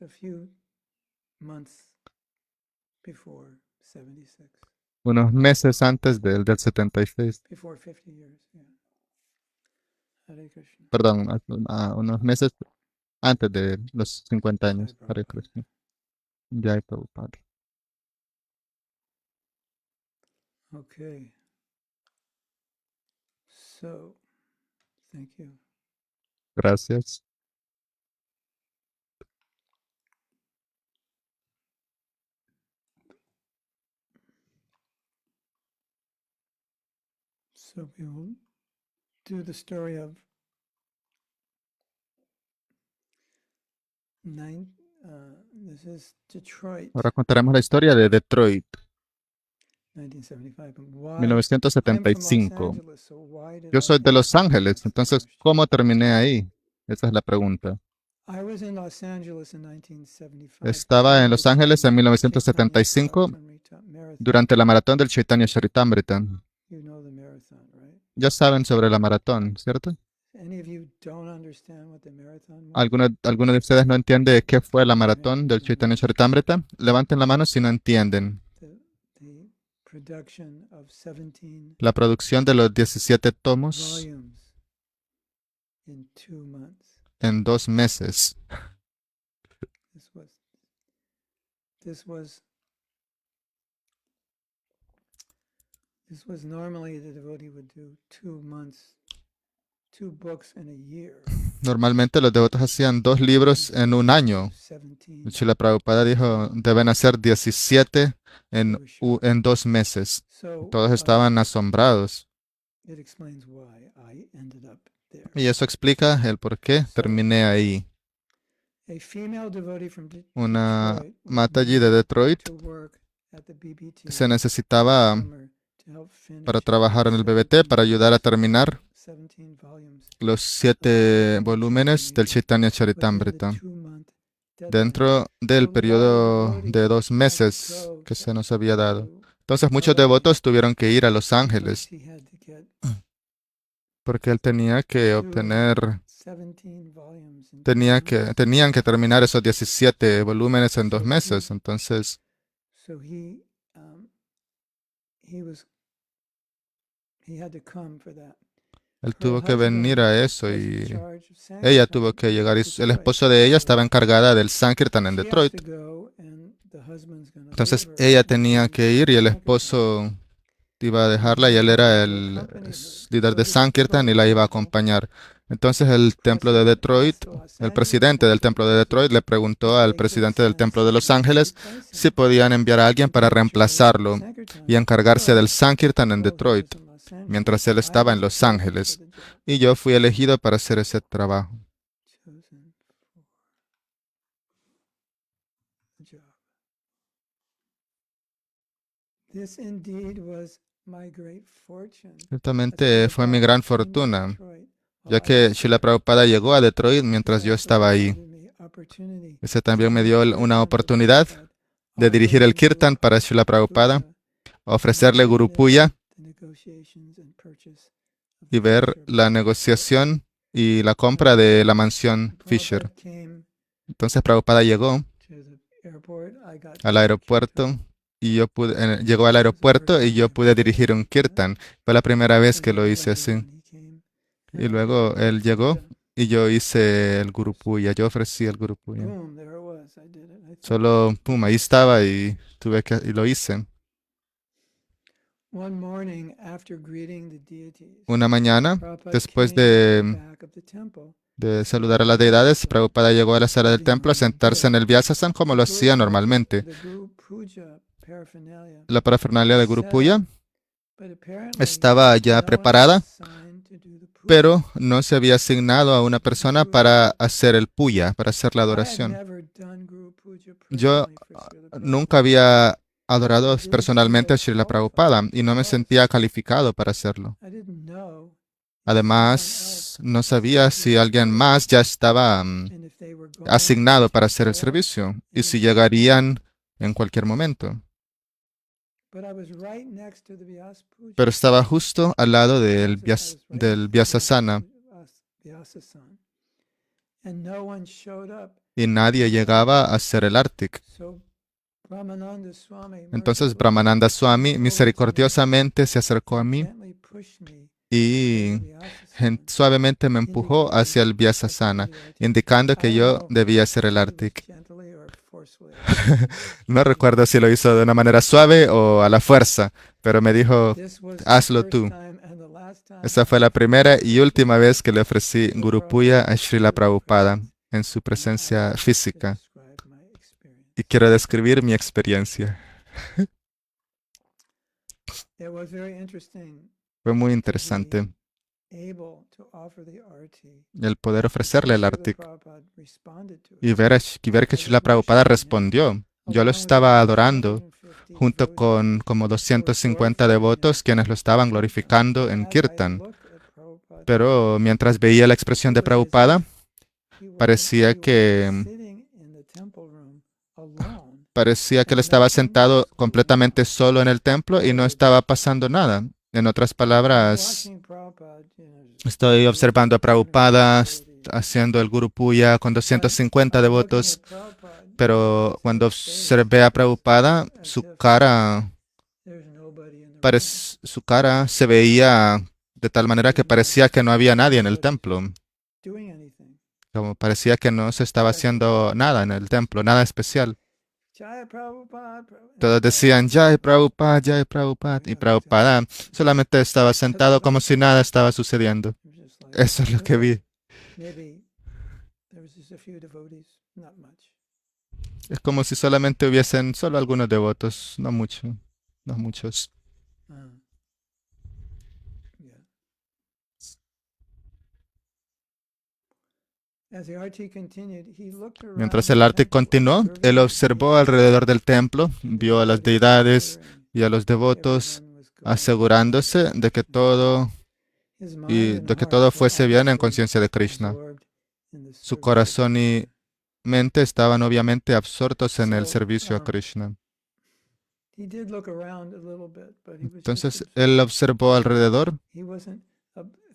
A few months before 76. Unos meses antes del 76. Before 50 years, yeah. Hare Krishna. Perdón, unos meses antes de los 50 años. Jai Hare Prabhupada. Krishna. Jai Prabhupada. Okay. So, thank you. Gracias. So we will do the story of this is Detroit, Ahora contaremos la historia de Detroit, 1975. And why? I'm from Los 1975. Angeles, so why did Yo I soy de end Los up in Ángeles, Los entonces, Angeles? ¿cómo terminé ahí? Esa es la pregunta. I was in Los Angeles in 1975. Estaba en Los Ángeles en 1975 Marathon. durante la maratón del Chaitanya Charitamrita. You know the marathon, right? Ya saben sobre la maratón, ¿cierto? Any of you don't understand what the marathon was? ¿Alguno de ustedes no entiende qué fue la maratón del Chaitanya Charitamrita? Levanten la mano si no entienden. The production of 17 La producción de los 17 tomos volumes in 2 months. en 2 meses. This was normally the devotee would do 2 months, 2 books in a year. Normalmente los devotos hacían 2 libros en un año. 17 Srila Prabhupada dijo, deben hacer 17 en 2 meses. So Todos estaban asombrados. it explains why I ended up there. Y eso explica el por qué terminé ahí. A female devotee from Una Detroit was Mataji de needed Detroit to work at the BBT se necesitaba summer to help finish para trabajar en el BBT para ayudar a terminar 17 volumes los 7 volúmenes del Chaitanya within the Charitamrita 2-month deadline. dentro del periodo de 2 meses que se nos había dado. Entonces muchos devotos tuvieron que ir a Los Ángeles He had to get porque él tenía que obtener, 17 volumes in 2 tenían months. que terminar esos 17 volúmenes en 2 meses. Entonces So he had to come for that. él tuvo que venir a eso Was in y charge of ella Sankirtan tuvo que in llegar. Y el Detroit. esposo de ella estaba encargada del Sankirtan en She has Detroit. to go and the husband's gonna Entonces leave her ella and tenía leave que ir y el Sankirtan. esposo iba a dejarla y él era el líder de Sankirtan y la iba a acompañar. Entonces el templo de Detroit, el presidente del templo de Detroit le preguntó al presidente del templo de Los Ángeles si podían enviar a alguien para reemplazarlo y encargarse del Sankirtan en Detroit mientras él estaba en Los Ángeles. Y yo fui elegido para hacer ese trabajo. Chosen for the job. This indeed was my great fortune. Ciertamente fue mi gran fortuna, ya que Srila Prabhupada llegó a Detroit mientras yo estaba ahí. Ese también me dio una oportunidad de dirigir el kirtan para Srila Prabhupada, ofrecerle Guru Puya y ver la negociación y la compra de la mansión Fisher. Entonces Prabhupada llegó al aeropuerto y llegó al aeropuerto y yo pude dirigir un kirtan. Fue la primera vez que lo hice así. Y luego él llegó y yo hice el Guru Puya, yo ofrecí el Guru Puya. Solo, pum, ahí estaba y y lo hice. Una mañana, después de saludar a las deidades, Prabhupada llegó a la sala del templo a sentarse en el Vyasasan como lo hacía normalmente. La parafernalia de Guru Puya estaba ya preparada, pero no se había asignado a una persona para hacer el puya, para hacer la adoración. Yo nunca había adorado personalmente a Srila Prabhupada y no me sentía calificado para hacerlo. Además, no sabía si alguien más ya estaba asignado para hacer el servicio y si llegarían en cualquier momento. Pero estaba justo al lado del Vyasasana y nadie llegaba a hacer el Artik. Entonces Brahmananda Swami misericordiosamente se acercó a mí y suavemente me empujó hacia el Vyasasana, indicando que yo debía hacer el Artik. No recuerdo si lo hizo de una manera suave o a la fuerza, pero me dijo, hazlo tú. Esa fue la primera y última vez que le ofrecí Guru Puya a Srila Prabhupada en su presencia física. Y quiero describir mi experiencia. Fue muy interesante el poder ofrecerle el Artik y ver que Srila Prabhupada respondió. Yo lo estaba adorando junto con como 250 devotos quienes lo estaban glorificando en Kirtan. Pero mientras veía la expresión de Prabhupada, parecía que él estaba sentado completamente solo en el templo y no estaba pasando nada. En otras palabras, estoy observando a Prabhupada haciendo el Guru Puya con 250 devotos, pero cuando observé a Prabhupada, su cara se veía de tal manera que parecía que no había nadie en el templo. Como parecía que no se estaba haciendo nada en el templo, nada especial. Jai Prabhupada. Todos decían Jai Prabhupada, Jai Prabhupada. Y Prabhupada solamente estaba sentado como si nada estaba sucediendo. Eso es lo que vi. Maybe there was just a few devotees, not much. Es como si solamente hubiesen solo algunos devotos, no mucho, no muchos. Yeah. As the arti continued, he looked around Mientras the el arte temple, continuó, observing él the observó deities, alrededor del templo, the vio a las devotees deidades there, y a los and devotos, everyone was going asegurándose to de que Krishna. todo His mind y and de que heart todo were fuese bien en obviously conciencia de Krishna. absorbed in the Su service of corazón y Krishna. mente estaban obviamente absortos en el So, servicio a Krishna. he did look around a little bit, but he was just Entonces él observing. observó alrededor, He wasn't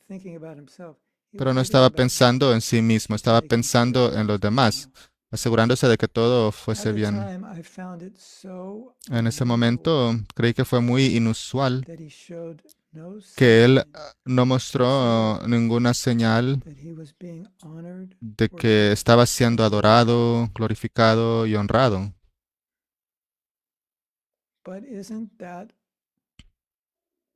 thinking about himself. He pero was no thinking estaba about pensando en sí mismo, just estaba making sure pensando en things los were demás, going asegurándose de que todo well. At fuese the bien. time, I found it so En ese unusual momento creí que fue muy inusual that he showed no que él sign no mostró ninguna señal that he was being honored de or que estaba glorified. siendo adorado, glorificado y honrado. But isn't that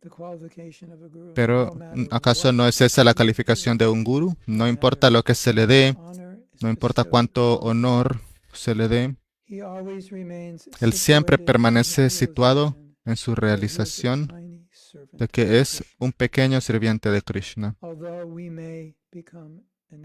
the qualification of a guru? Pero, No matter ¿acaso what no es esa la he gives, calificación de un gurú? no No importa matter lo que se le how much dé, honor is no importa bestowed cuánto upon him, honor se le dé, he always remains él siempre situated in the permanece situado realization en su that he is a realización tiny servant de of que es Krishna. un pequeño sirviente de Krishna. Although we may become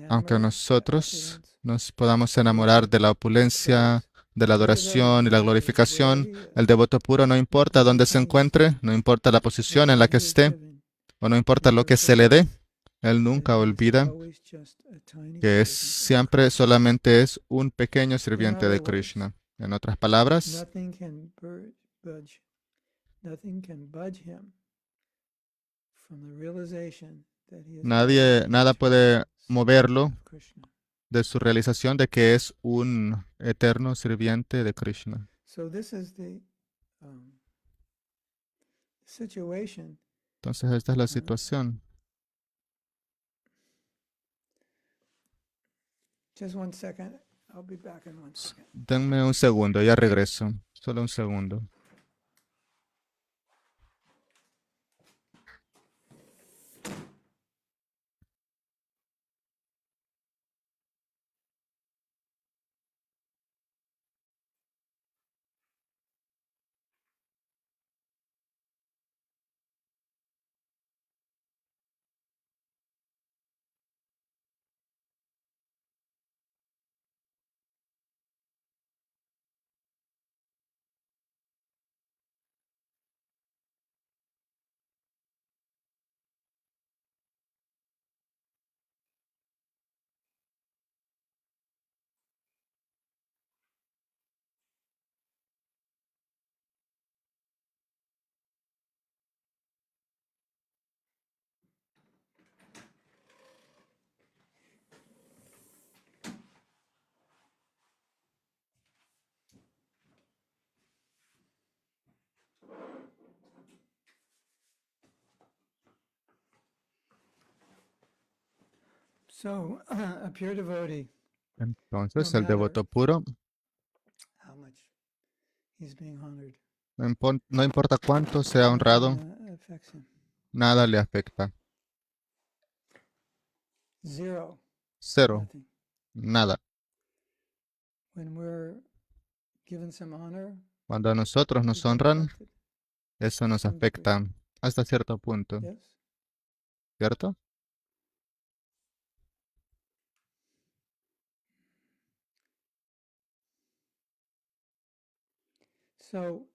Aunque enamored by nosotros opulence, nos podamos enamorar de la opulencia, de la the pure devotee, adoración y la no matter where glorificación, he is, el devoto puro no no importa matter dónde what se he encuentre, is, no importa la or posición en la what que he is esté, given, o no importa lo never que se le dé, forgets él that nunca he is olvida always just a tiny que es servant of siempre Krishna. solamente es un pequeño In sirviente other de words, Krishna. En otras palabras, nothing can budge him from the realization that he is nada an puede eternal moverlo servant of Krishna. de su realización de que es un eterno sirviente de Krishna. So this is the situation. Entonces esta es la situación. Just 1 second. I'll be back in 1 second. Denme un segundo, ya regreso. Solo un segundo. So a pure devotee, Entonces no el matter devoto puro, how much he's being honored, no importa cuánto sea honrado, nothing affects him. nada le afecta. Zero. Cero, Nothing. nada. When we're given some honor, Cuando a nosotros we nos get honran, affected eso to nos some degree. afecta hasta cierto punto, Yes. ¿cierto? So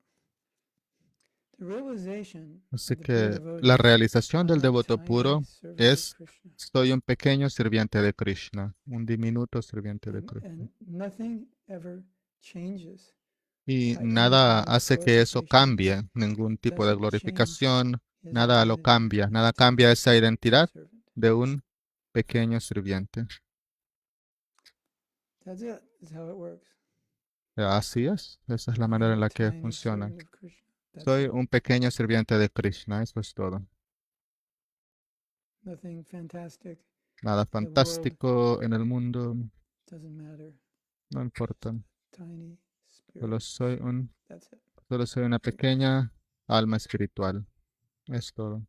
the realization Así of the pure que la devotee, realización del I'm a devoto tiny puro servant of es, Krishna. soy un pequeño sirviente de Krishna, un diminuto sirviente de Krishna. And nothing ever changes. Y That nada independent hace que eso glorification cambie, ningún tipo de doesn't change glorificación, his nada lo identity cambia, as a nada tiny cambia esa identidad servant. de un pequeño sirviente. That's it. That's how it works. Así es, esa es la manera I'm en a la que tiny funciona. servant of Krishna. That's Soy it. un pequeño sirviente de Krishna, eso es todo. Nothing fantastic. Nada The world fantástico en el mundo, doesn't matter. no importa. Tiny Solo spirit. soy un, That's it. solo soy una pequeña alma espiritual. Es todo.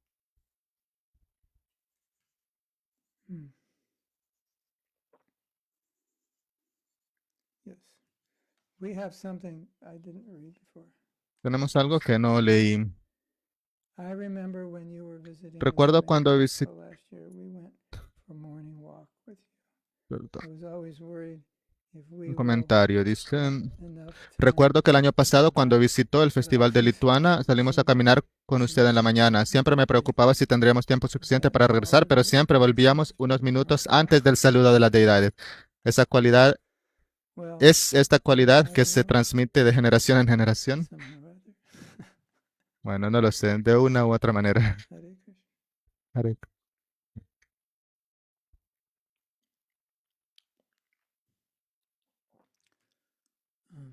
Hmm. Yes. We have something I didn't read before. Tenemos algo que no leí. I remember when you were visiting us Recuerdo in cuando Mexico last year, we went for a morning walk with you. I was always worried if we Un will comentario. Dice, have enough recuerdo que el time año to pasado come cuando back visitó el for the Festival de festival Lituania, salimos a to caminar con see usted en la mañana. Siempre me preocupaba si tendríamos tiempo suficiente para regresar, pero siempre volvíamos unos minutos antes del saludo de las deidades. Esa cualidad Well, es esta cualidad I que don't se know, transmite de generación en generación. somehow or other. Bueno, no lo sé, de una u otra manera. Hare Krishna. Hare Um,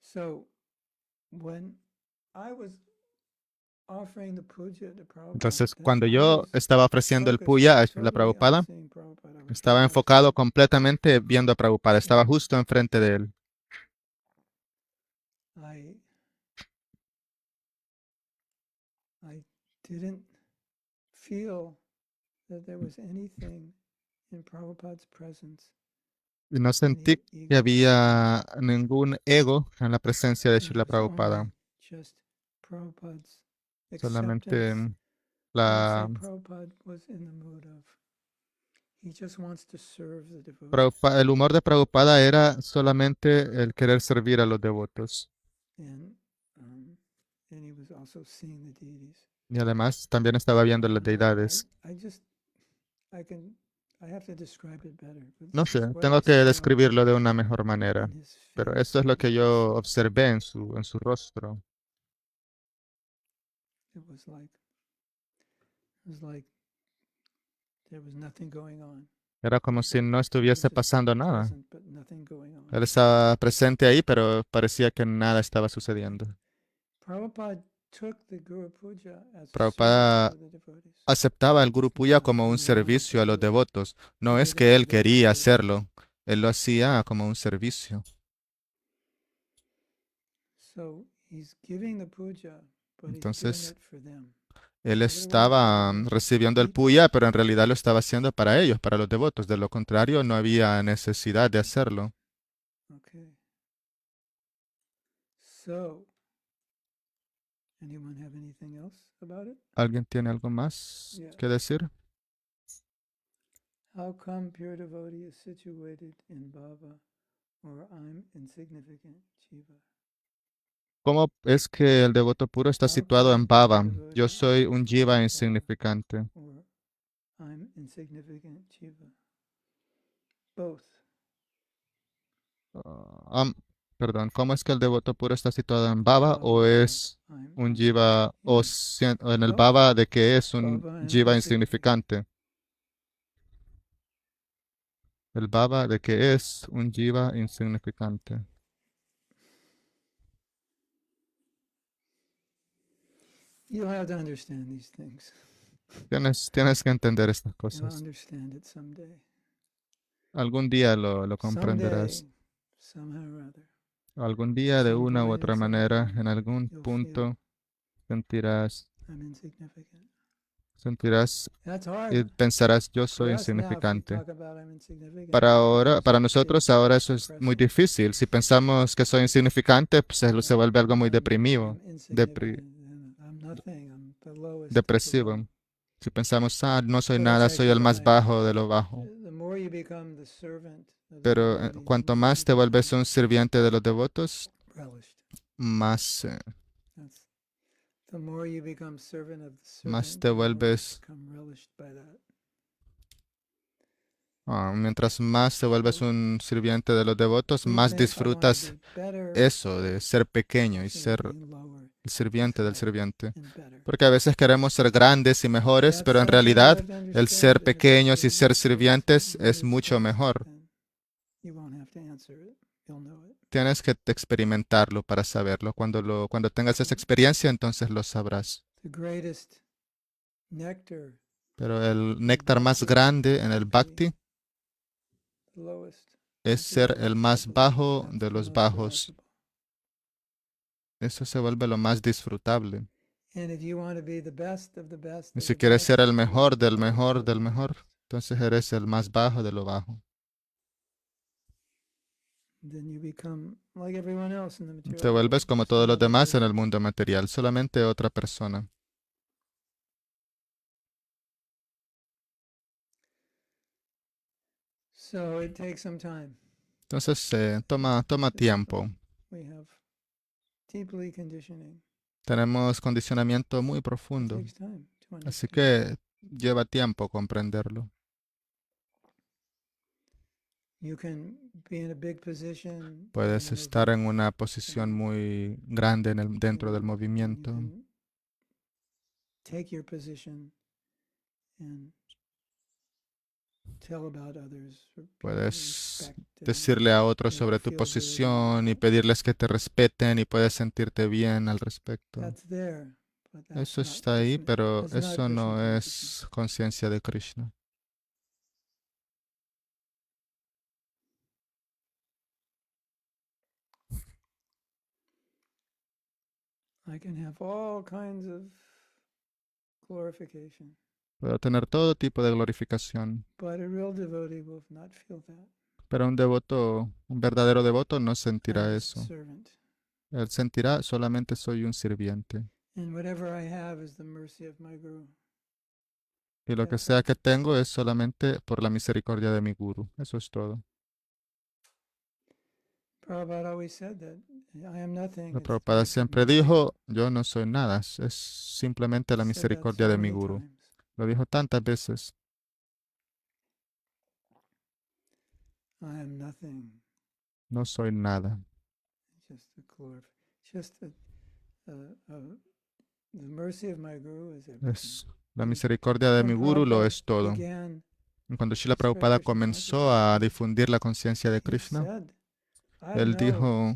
So when I was offering the puja to Prabhupada, Entonces, then cuando I yo was estaba ofreciendo el focused puya a la totally on Prabhupada, seeing Prabhupada. I was estaba right enfocado outside. completamente viendo a Prabhupada. Estaba justo enfrente de él. I didn't feel that there was anything in Prabhupada's presence, Y no sentí any que ego. había ningún ego en la presencia de It Srila was Prabhupada. only just Prabhupada's Solamente acceptance. I'd say Prabhupada was in the mood of, he just wants to serve the devotees. El humor de Prabhupada era solamente el querer servir a los devotos. And he was also seeing the deities. Y además también estaba viendo las And deidades. I have to describe it better. But No this is sé, what tengo I que saw describirlo de una mejor manera. in his Pero face. esto es lo que It yo observé en su rostro. was like there was nothing going on. Era como si no He estuviese was just pasando nada. present, but nothing going on. Él estaba presente ahí, pero parecía que nada estaba sucediendo. Prabhupada took the Guru Puja as a Prabhupada service to the devotees. aceptaba el Guru It's Puya not como un like he wanted servicio a los to devotos. No do es it que as él a quería ritual. hacerlo, él lo hacía como un servicio. So he's giving the puja, but he's giving Entonces, it for them. él In other estaba words, recibiendo el people puya, pero en realidad lo estaba haciendo para ellos, para los devotos. De lo contrario, no había necesidad de hacerlo. Okay. So, anyone have anything else about it? ¿Alguien tiene algo más Yeah. que decir? How come pure devotee is situated in Bhava, or I'm insignificant Jiva? ¿Cómo es que el devoto puro está How situado come en pure Bhava? devotee Yo soy un is jiva in Bhava, insignificante. or I'm insignificant Jiva? Both. Perdón, ¿cómo es que el devoto puro está situado en Bhava Bhava o or es I'm un jiva insignificant. o en el Both. Bhava de que es un Bhava and jiva insignificant. insignificante? El Bhava de que es un jiva insignificante. You'll have to understand these things. Tienes que entender estas You'll cosas. understand it someday. Algún día lo Someday, comprenderás. somehow or other. Algún día, de Some una u point otra in some manera, time, en algún you'll punto, feel sentirás I'm insignificant. That's y hard. pensarás, yo For soy us now, if we insignificante. talk about I'm insignificant, Para it's nosotros ahora eso es muy depressing. difícil. Si pensamos que soy insignificante, pues se vuelve algo muy deprimido, I'm insignificant. I'm nothing. I'm the lowest of the depresivo. low. Si pensamos, no soy But it's nada, soy actually el más like bajo de lo bajo. the more you become the servant of the Pero devotees, the cuanto more más you te vuelves become un sirviente de los devotos, relished. más, That's the more you become servant of the más servant, te the more you vuelves, become relished by that. mientras más te vuelves So un sirviente de los devotos, we más think I want to disfrutas be better eso de ser pequeño y instead of ser being lower el sirviente del inside sirviente. and better. Porque a veces queremos ser grandes y mejores, That's pero en something you realidad have to el understand. ser And if that's pequeños what y you ser feel sirvientes in es this mucho space, mejor. then you won't have to answer it. You'll know it. Tienes que experimentarlo para saberlo. Cuando tengas esa experiencia, entonces lo sabrás. The greatest nectar Pero el in néctar más bhakti grande en el would be bhakti the lowest es ser el más bajo de los bajos. Eso se vuelve lo más disfrutable. Y si quieres ser el mejor del mejor del mejor, entonces eres el más bajo de lo bajo. Te vuelves como todos los demás en el mundo material, solamente otra persona. Entonces toma tiempo. Tenemos condicionamiento muy profundo, así que lleva tiempo comprenderlo. Puedes estar en una posición muy grande dentro del movimiento. Puedes decirle a otros sobre tu posición y pedirles que te respeten y puedes sentirte bien al respecto. Eso está ahí, pero eso no es conciencia de Krishna. Puedo tener todo tipo de glorificación, pero un verdadero devoto no sentirá eso. Él sentirá solamente soy un sirviente. Y lo que sea que tengo es solamente por la misericordia de mi guru. Eso es todo. La Prabhupada siempre dijo, yo no soy nada, es simplemente la misericordia de mi guru. Lo dijo tantas veces. No soy nada. Es, la misericordia de mi guru lo es todo. Y cuando Srila Prabhupada comenzó a difundir la conciencia de Krishna, él dijo,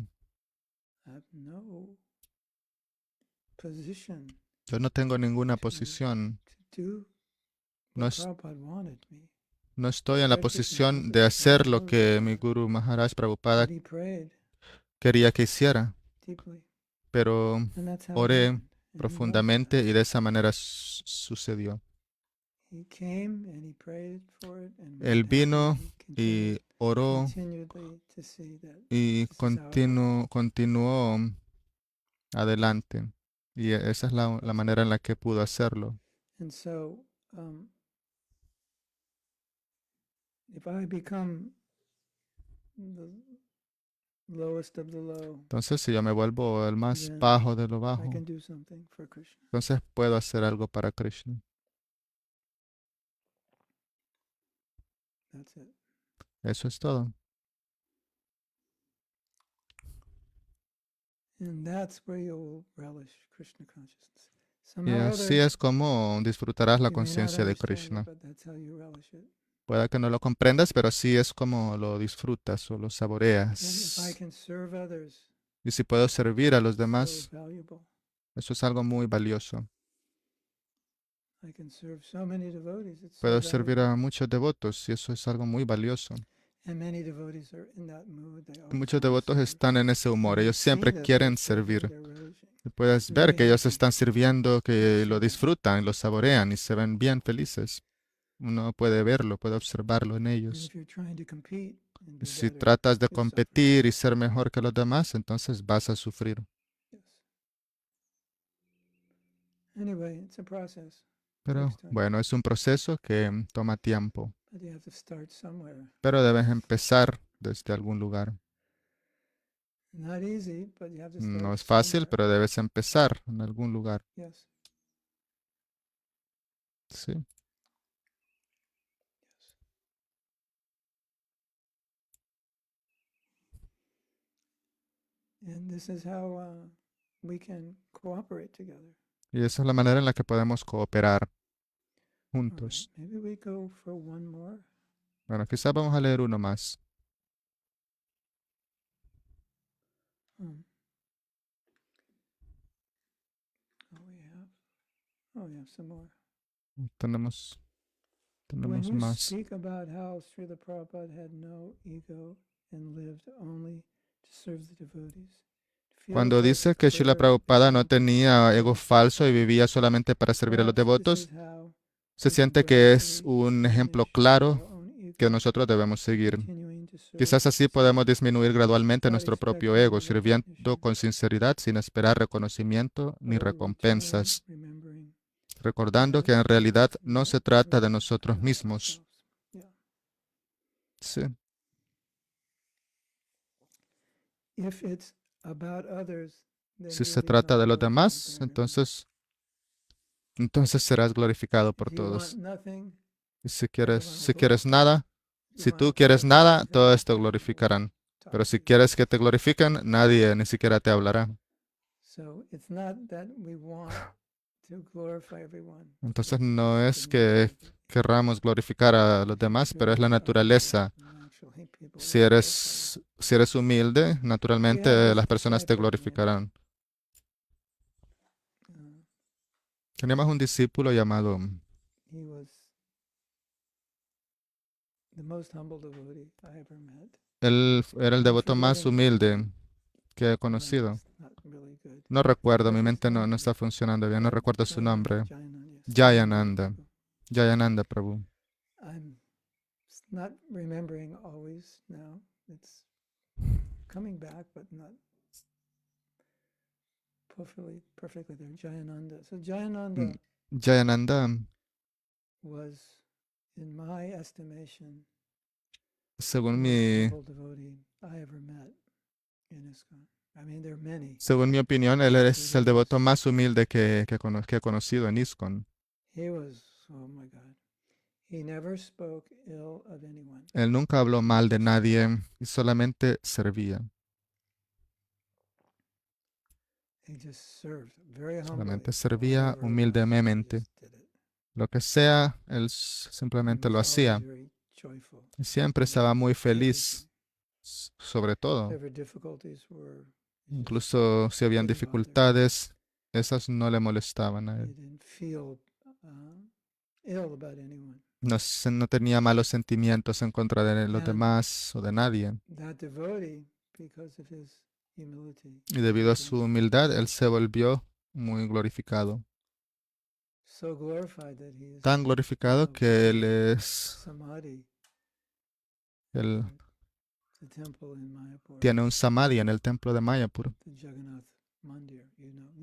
yo no tengo ninguna posición, no, no estoy en la posición de hacer lo que mi Guru Maharaj Prabhupada quería que hiciera, pero oré profundamente y de esa manera sucedió. Él vino y oró y continuó adelante. Y esa es la manera en la que pudo hacerlo. Entonces, si yo me vuelvo el más bajo de lo bajo, entonces puedo hacer algo para Krishna. Eso es todo. Y así es como disfrutarás la conciencia de Krishna. Pueda que no lo comprendas, pero así es como lo disfrutas o lo saboreas. Y si puedo servir a los demás, eso es algo muy valioso. Puedo servir a muchos devotos y eso es algo muy valioso. Muchos devotos están en ese humor, ellos siempre quieren servir. Y puedes ver que ellos están sirviendo, que lo disfrutan, lo saborean y se ven bien felices. Uno puede verlo, puede observarlo en ellos. Si tratas de competir y ser mejor que los demás, entonces vas a sufrir. Pero bueno, es un proceso que toma tiempo. Pero debes empezar desde algún lugar. No es fácil, pero debes empezar en algún lugar. Sí. Y esa es la manera en la que podemos cooperar juntos. Bueno, quizás vamos a leer uno más. Tenemos más. and lived only to serve the devotees. Feels Cuando like dice que Srila clear Prabhupada no example tenía ego of falso y vivía solamente para servir a los perhaps this is devotos, how se we can siente que es gradually un ejemplo diminish claro our own que ego, nosotros debemos seguir. continuing to serve Quizás así podemos sincerely disminuir gradualmente without nuestro propio expecting ego, sirviendo recognition con sinceridad sin esperar reconocimiento ni or return recompensas, remembering recordando that que en realidad no that se is trata de not nosotros about mismos. ourselves. Yeah. Sí. If it's about others, then Si you'll se be trata de los glorified by demás, everyone. entonces serás glorificado por If you want todos. nothing, Y si everyone will quieres glorify you. nada, If you si want tú quieres attention, nada, then todos te everyone will glorificarán. talk Pero to si you. quieres que te glorifiquen, nadie ni siquiera te hablará. So it's not that we want to glorify everyone. Entonces It's no the es nature que of it. querramos glorificar a los If you're demás, pero es la very humble, naturaleza. naturally people Si will glorify you. eres humilde, We had naturalmente this las personas te disciple named, glorificarán. uh, Teníamos un discípulo llamado, he was the most humble devotee I ever met. él era el I'm devoto más forgetting his humilde name. que he My conocido. memory's not really good. No recuerdo, mi What's his mente no name? está funcionando bien, no recuerdo su nombre. Jayananda, yes. Jayananda, Prabhu. Jayananda Prabhu. I'm not remembering always now. It's coming back, but not perfectly there. Jayananda. So Jayananda Jayananda, was, in my estimation, según the most mi, humble devotee I ever met in ISKCON. I mean, there are many. según mi opinión, él es el He devoto was, más humilde que he conocido en ISKCON. he was, oh my God. He never spoke ill of anyone. Él nunca habló mal de nadie y solamente servía. He just served very humbly. Solamente servía Whatever it was, he humildemente. just did it. Lo que sea, él And simplemente was lo always hacía. very joyful Y siempre estaba muy feliz, sobre todo. whatever difficulties were. Incluso si habían didn't bother him. dificultades, esas no le molestaban a He él. didn't feel ill about anyone. No tenía malos sentimientos en contra de los And demás o de nadie. that devotee, because of his humility, Y debido a became su humildad, él se volvió muy glorificado. so glorified that he is Tan glorificado now que él building es samadhi el, at the temple in Mayapur, tiene un samadhi en el templo de Mayapur, the Jagannath Mandir.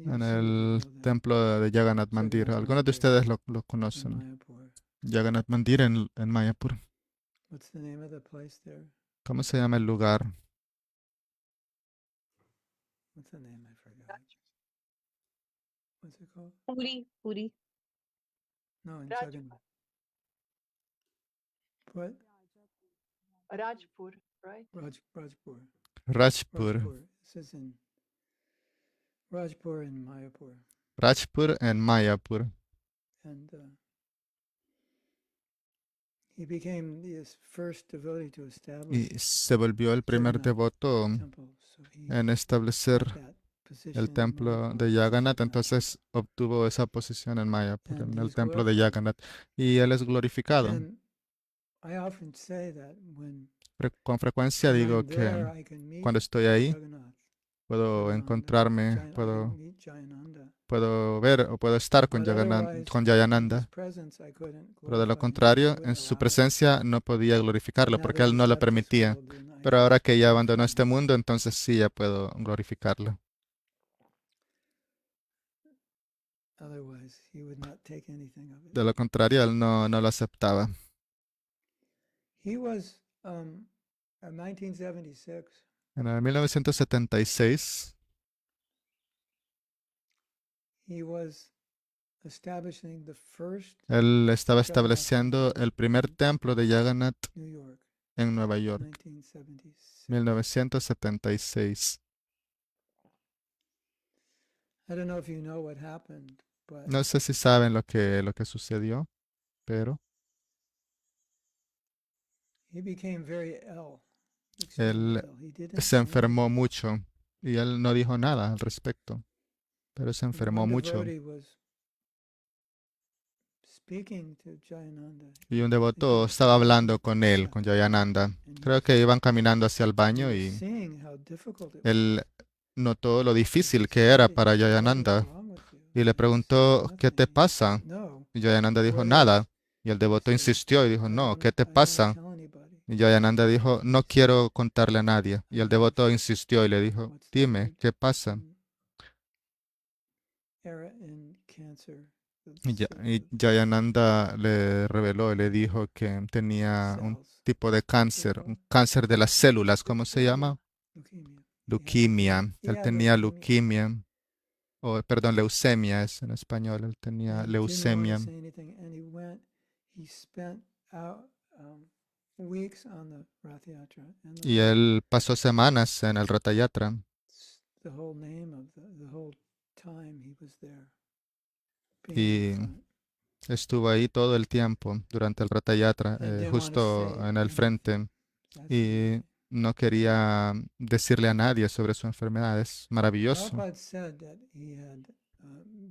en Some of you el know that. templo de Jagannath Mandir. Jagannath Algunos de Mandir ustedes lo in conocen. Mayapur. Jagannath Mandir en Mayapur. What's the name of the place there? ¿Cómo se llama el lugar? What's the name? I forgot. What's it called? Puri. No, in Rajpur. Jagannath. What? Rajpur, right? Rajpur. Rajpur. Rajpur. This is in Rajpur and Mayapur. Rajpur en Mayapur. And he became the first devotee to establish Y se volvió el primer Jagannath devoto temple. So he en establecer got that position el in templo Mayapur, de which is Jagannath, Jagannath. entonces obtuvo esa posición en Mayapur, And en el he's templo de glorified. Jagannath. Y él es glorificado. And I often say that Con frecuencia when digo I'm que there, I can meet cuando estoy ahí Jagannath, puedo Jagananda, encontrarme, I can puedo meet Jayananda. puedo ver o puedo estar con But otherwise, con in Jayananda, his presence, I couldn't pero de lo glorify him. He contrario, en wouldn't su allow it. presencia no podía glorificarlo Now porque that él he's no lo left this permitía. world, then I Pero ahora can que ya abandonó glorify este him. mundo, entonces sí ya puedo glorificarlo. Otherwise, he would not take anything of it. De lo contrario, él no lo aceptaba. He was, in 1976, En el 1976, he was establishing the first él estaba Jagannath estableciendo temple el primer in templo de Jagannath New York, en Nueva York, 1976. 1976. I don't know if you know what happened, but No sé si saben lo que sucedió, pero he became very ill. él extremely ill. He didn't se say enfermó anything. mucho y él no dijo nada al respecto, pero se And enfermó one mucho. devotee was speaking to Jayananda. y un devoto estaba hablando con él, con Jayananda. Creo que iban caminando hacia el He baño was y seeing how difficult it él was. notó lo He difícil que era said, para "What is Jayananda wrong with you?" y le And he said, preguntó, ¿qué te "Nothing." He pasa? said, "No. Y Jayananda dijo, What nada. is?" Y el He devoto said, insistió y dijo, no, ¿qué te I don't pasa? tell anybody." Y Jayananda dijo, And no he quiero said, contarle a nadie. Y el "I devoto said, insistió y le dijo, what's the dime, word? ¿qué pasa? Era in cancer. Y Jayananda le reveló y le dijo que tenía un Cells. tipo de cáncer, un cáncer de las células, ¿cómo se llama? Leuquimia. He Él had tenía leukemia. leuquimia, o perdón, leucemia es en español. Él tenía And he didn't want to leucemia. say anything, and he spent out weeks on the Rath Yatra, and Y él pasó semanas en el Ratha Yatra the whole name of the whole time he was there, being y in front. estuvo ahí todo el tiempo durante el Ratha Yatra, And didn't want to justo say en el frente. That's Y amazing. no quería decirle a nadie sobre su enfermedad. Es maravilloso. Prabhupada said that he had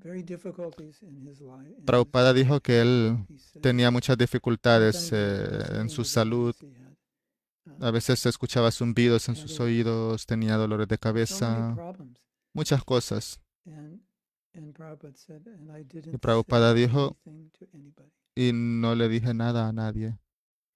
very difficulties in his life. Prabhupada dijo que él He said tenía muchas dificultades sometimes he had lots of en su inner salud. voice. He had A veces escuchaba zumbidos en sus headaches, oídos, tenía dolores de so many cabeza, problems. muchas cosas. And Prabhupada said, and I Y didn't Prabhupada say dijo, anything to anybody. y no le dije nada a nadie.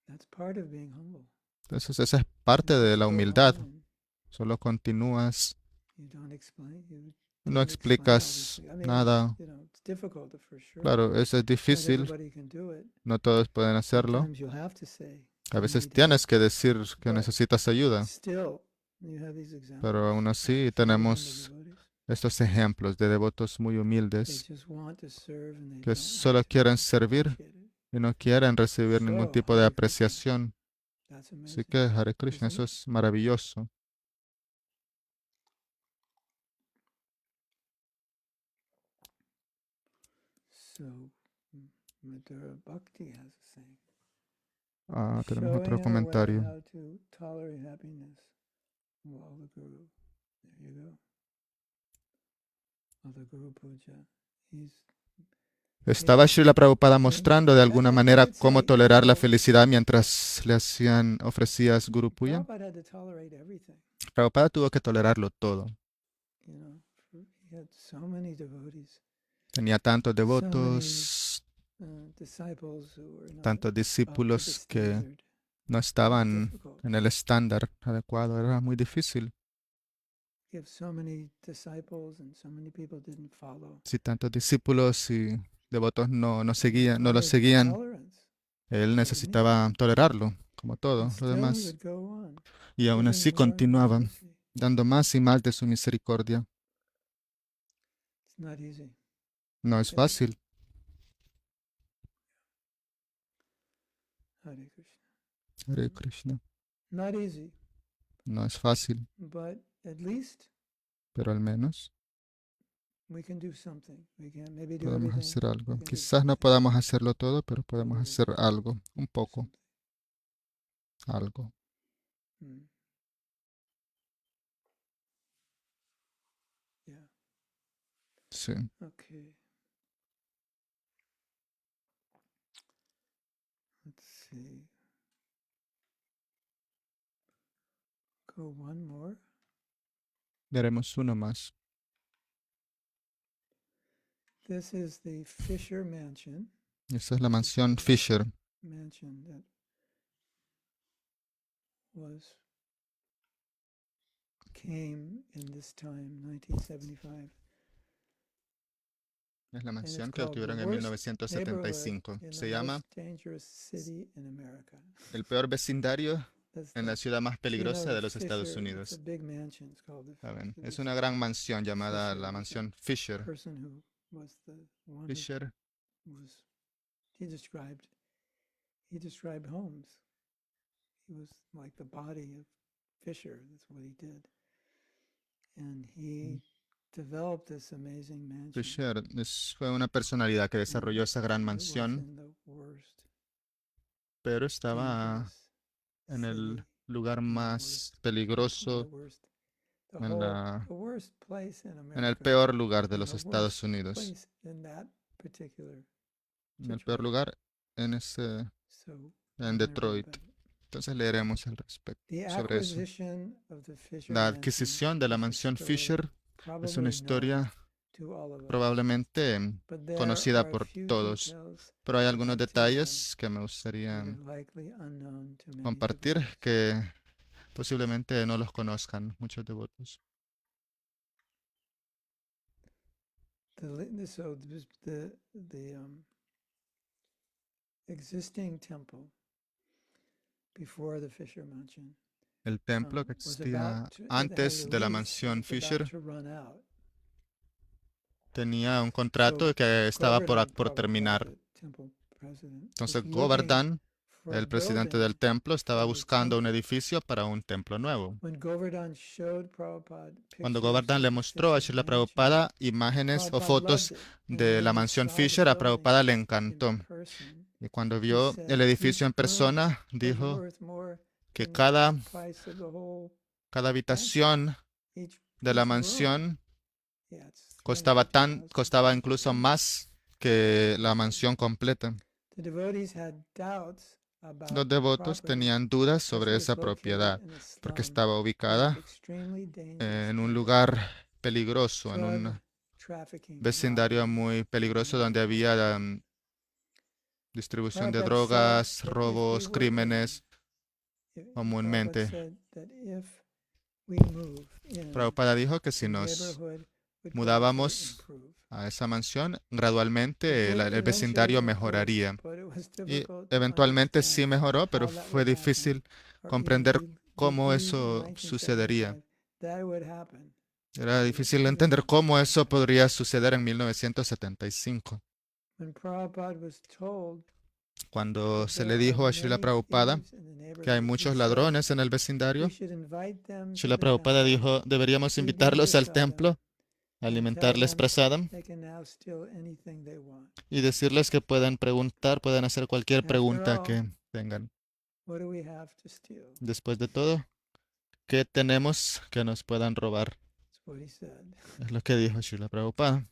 That's part of being humble. Entonces esa es parte You de just la go humildad. on and Solo continúas, you don't explain. You no don't explain all these explicas things. I mean, nada. it's difficult for sure. Claro, eso es Not difícil, everybody can do it. no todos pueden hacerlo. Sometimes you'll have to say, A I veces need help. tienes que decir que But necesitas ayuda, still, you have these examples pero aún of así very humble tenemos devotees. estos ejemplos de devotos muy They humildes just want to serve and they que don't solo want to quieren be servir appreciated. y no quieren recibir ningún So, tipo de Hare Krishna. apreciación. That's Así amazing, que Hare Krishna, isn't eso it? es maravilloso. So, Madhura Bhakti has a saying. Tenemos otro Showing our way comentario. how to tolerate happiness while the Guru. There you go. While the Guru Puja. Estaba Srila Prabhupada Sí. mostrando de alguna I manera would cómo say, tolerar la felicidad mientras le hacían ofrecías Guru Puja. Prabhupada had to tolerate everything. Prabhupada tuvo que tolerarlo todo. He had so many devotees. Tenía tantos So many devotos, disciples who were not tantos up to the discípulos que standard. no Very estaban difficult. en el estándar adecuado. Era muy difícil. You have so many disciples and so many people didn't follow. Si tantos discípulos y devotos no lo He seguían, wanted tolerance. él necesitaba tolerarlo, como todo And lo still he demás. would go on, Y aún así giving more continuaba, mercy. dando más y más de su misericordia. It's not easy. No es fácil. Hare Krishna. Hare Krishna. Not easy, No es fácil, but at least pero al menos we can do something. We can maybe do podemos everything. hacer We algo. can do Quizás no something. podamos hacerlo todo, pero podemos little hacer bit. algo, un poco, Something. algo. Mm. Yeah. Sí. Okay. Let's see. Go one more. Veremos uno más. This is the Fisher Mansion. Esa es la mansión Fisher. Mansion that came in this time, 1975. Es la And mansión it's que called the obtuvieron en worst 1975. neighborhood in Se the llama most dangerous city in America. el peor vecindario That's en la the, ciudad más you know, peligrosa the de los Estados Fisher, it's Unidos. a big mansion. It's called the ¿Saben? Fisher. Es una gran mansión llamada Fisher la was mansión the Fisher. person who was the one Fisher who was, he described Holmes. He was like the body of Fisher. That's what he did. And he developed this amazing mansion. Fisher fue una personalidad que desarrolló esa gran It was mansión, in the worst, pero estaba dangerous en el city, lugar in the más worst, peligroso, the worst, the en whole, the worst place in en el America, peor lugar de and los the Estados worst Unidos. place in that particular en el peor lugar, en So en we're gonna read Detroit. about it. Entonces leeremos al respecto The sobre eso. acquisition of the Fisher La Mansion adquisición de la is a mansión story Fisher es una probably known historia to all of us, probablemente but there conocida are a por few todos, details pero hay I'd algunos like to add detalles que me that gustaría are likely unknown to many compartir devotees. que posiblemente no los conozcan muchos devotos. So the existing temple before the Fisher Mansion El templo que was existía about to, it had antes a de la lease mansión that was Fisher about to run out. tenía un contrato So que estaba Govardhan por Prabhupada, terminar. the temple president, was Entonces looking Govardhan, for a el presidente del building templo, estaba for the buscando un temple. edificio para un templo nuevo. When Govardhan showed Prabhupada Cuando pictures Govardhan of le the mostró a Fisher Srila Mansion, Prabhupada imágenes o Prabhupada fotos loved it. And de la when he mansión saw the Fisher, a building Prabhupada le in encantó. person, Y cuando he vio said el edificio en each room persona, was dijo worth more que than cada the price of the whole mansion. habitación Each de la room. mansión Yeah, it's costaba $350,000. incluso más que la mansión completa. The devotees had doubts about Los the devotos property tenían dudas because sobre it was esa located propiedad in a porque slum estaba with ubicada extremely dangerous en un neighborhood, lugar peligroso, en drug un trafficking, vecindario robbery, muy peligroso donde había distribución de Prabhupada said drogas, that if we robos, were in, crímenes Prabhupada comúnmente. said that if we move in, Prabhupada dijo que si the nos neighborhood would gradually mudábamos improve. a esa mansión, gradualmente el Eventually vecindario it improved, mejoraría. but it was Y difficult to eventualmente sí understand mejoró, pero how that fue would happen, difícil or comprender we cómo believed in eso sucedería. 1975 that it would happen. Era But it difícil never entender happened. cómo eso podría suceder en 1975. When Prabhupada was told Cuando that se there le are dijo a Srila many Prabhupada thieves in the que hay neighborhood, he muchos said ladrones en el we vecindario, should invite them to Srila the Prabhupada temple, dijo, deberíamos feed them invitarlos al prasadam, templo, and tell alimentarles them prasadam they can now steal anything they want. y decirles que pueden preguntar, pueden hacer cualquier After pregunta all, que tengan. what do we have to steal? Después de todo, ¿qué tenemos que nos puedan robar? That's what he said. Es lo que dijo Srila Prabhupada.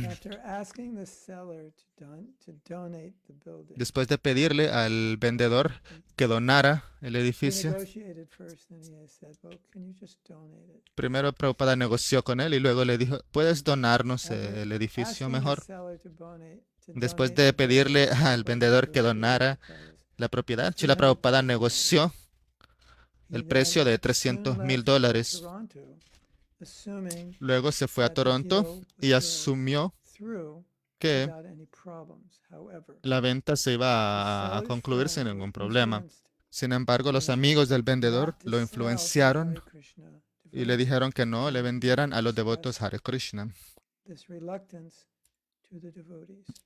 After asking the seller to donate the building, Después de pedirle al vendedor que donara el he edificio, negotiated first, and he said, "Well, can you just donate it?" primero Prabhupada negoció con él y luego le dijo, ¿puedes donarnos After el edificio asking the mejor? seller to Después donate de the pedirle building, al vendedor que donara la propiedad, Srila Prabhupada negoció el precio de $300,000. Luego se fue a Toronto y asumió que la venta se iba a concluir sin ningún problema. Sin embargo, los amigos del vendedor lo influenciaron y le dijeron que no le vendieran a los devotos Hare Krishna.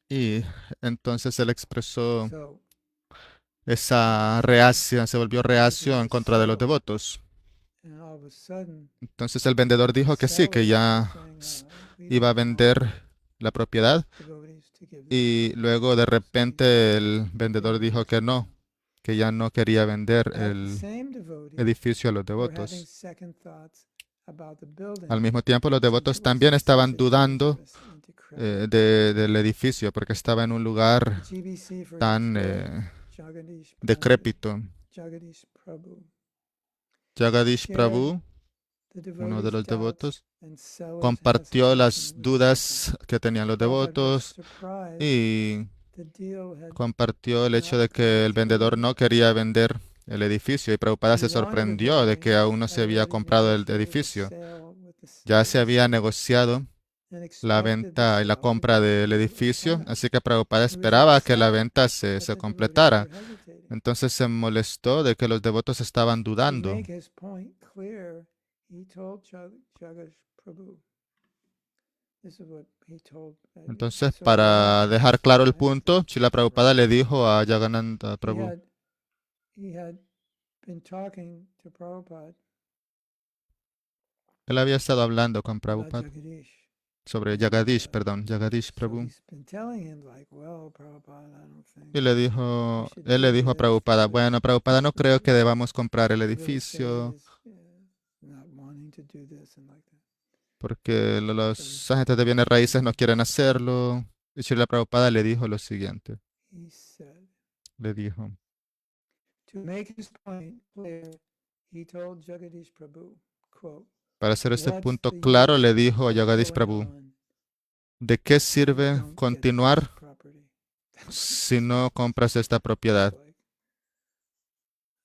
Y entonces él expresó esa reacia, se volvió reacio en contra de los devotos. Entonces el vendedor dijo que sí, que ya iba a vender la propiedad y luego de repente el vendedor dijo que no, que ya no quería vender el edificio a los devotos. Al mismo tiempo, los devotos también estaban dudando del edificio porque estaba en un lugar tan decrépito. Jagadish Prabhu, uno de los devotos, compartió las dudas que tenían los devotos y compartió el hecho de que el vendedor no quería vender el edificio y Prabhupada se sorprendió de que aún no se había comprado el edificio. Ya se había negociado la venta y la compra del edificio, así que Prabhupada esperaba que la venta se completara. Entonces se molestó de que los devotos estaban dudando. Entonces, para dejar claro el punto, Srila Prabhupada le dijo a Jagannatha Prabhu, él había estado hablando con Prabhupada sobre Jagadish Prabhu. Y él le dijo a Prabhupada, bueno, Prabhupada, no creo que debamos comprar el edificio porque los agentes de bienes raíces no quieren hacerlo. Y Srila Prabhupada le dijo lo siguiente. he said, Le dijo, to make his point clear, he told Jagadish Prabhu, quote, para hacer este "What's punto the claro, le use dijo a of Jagadish going Prabhu, on ¿de qué if you sirve don't get this continuar property?" si no compras esta propiedad? Like,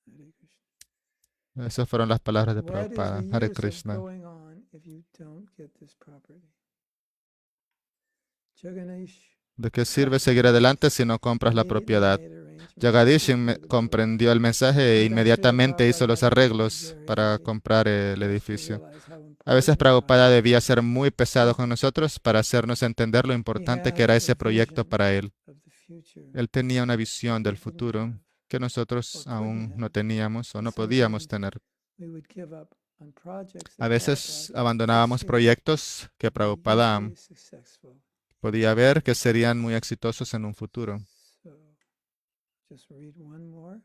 Hare Krishna. Esas fueron las palabras de What is the Prabhupada. Hare use of Krishna. going on if you don't get this property? Jagadish ¿De qué sirve seguir adelante si no compras la immediately propiedad? made arrangements Jagadish to secure the building. comprendió el mensaje e Sometimes Srila inmediatamente hizo Prabhupada los had to be arreglos very para heavy comprar el for us to edificio. realize how A veces important the Prabhupada project debía was. ser muy pesado con nosotros para hacernos entender lo He importante que had era a ese proyecto vision para él. of the future Él tenía una that visión we del didn't futuro have que or nosotros couldn't aún no have. teníamos o And no podíamos sometimes tener. we would give up on projects A that veces Prabhupada abandonábamos foresaw proyectos que would be Prabhupada hugely successful. podía ver que serían muy exitosos en un futuro. So, just read one more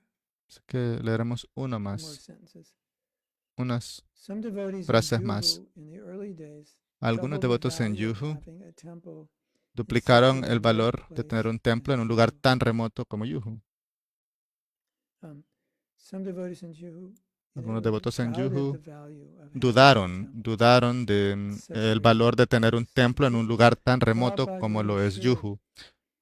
Así que leeremos more más, sentences. unas Some devotees in frases más. Juhu in the early days Algunos doubled the devotos en value of Yuhu having a temple in such duplicaron a el remote valor de tener place un templo as en un lugar Juhu. tan remoto como Yuhu. Some devotees in Juhu in the Algunos early days devotos en doubted Yuhu the value of having a temple dudaron de in such a el remote valor de tener un place. templo en un lugar tan remoto Prabhupada como lo es reassured Yuhu,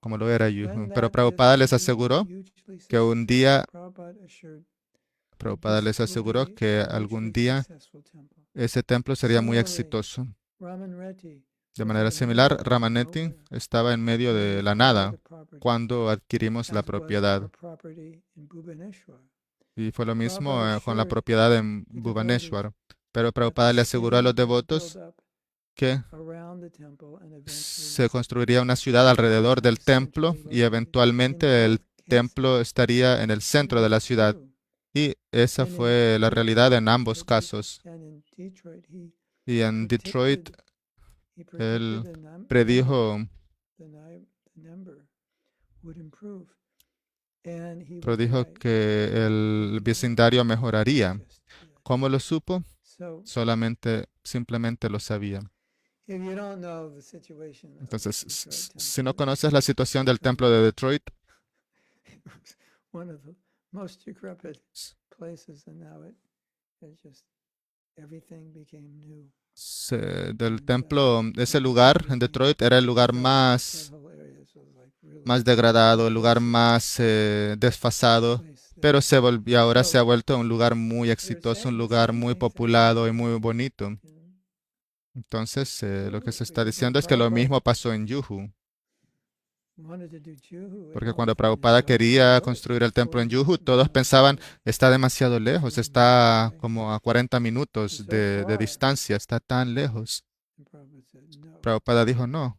como lo era that Yuhu. when Pero that Prabhupada les business became aseguró hugely que un successful, día, Prabhupada assured that Prabhupada les this will aseguró be que a algún hugely día successful temple. ese templo sería muy Similarly, exitoso. Raman Reddy De was manera in the similar, middle of Ramanetti nowhere estaba en medio when we de la acquired nada the property, cuando adquirimos la as was propiedad. our property in Bhubaneswar. Y fue lo mismo Prabhupada con la assured propiedad en the devotees Bhubaneswar. Pero that Prabhupada the le aseguró a city los would build devotos up que around the temple and eventually se construiría una ciudad alrededor del templo y in eventualmente el both cases. templo estaría en el And centro it de la was ciudad. true. Y esa And in fue la realidad en ambos Detroit, casos. and in Detroit, Y en Detroit, he predicted él the number predijo, the number would improve. And he was predijo right. que el He vecindario mejoraría. just did. ¿Cómo lo supo? So, Simplemente lo sabía. if you don't know the situation of Entonces, Detroit si no temple, conoces la situación del it's kind templo of de Detroit, it was one of the most decrepit places, and now it just everything became new. del templo, ese lugar en Detroit era el lugar más That whole area was like really más degradado, el lugar impressive más desfasado, place there. pero ahora se ha So, vuelto un lugar muy they're exitoso, un saying the lugar same muy things that populado y happened, muy bonito. you know. Entonces, lo que se está Because when diciendo es que lo Prabhupada mismo pasó en Yuhu, wanted to do Juhu, porque cuando everyone found it Prabhupada so quería remote, construir el templo en 40 Yuhu, todos miles pensaban, away. está demasiado lejos, Miles está away. como a 40 It's minutos so de far. distancia, está tan lejos. And Prabhupada said, no. Prabhupada dijo no.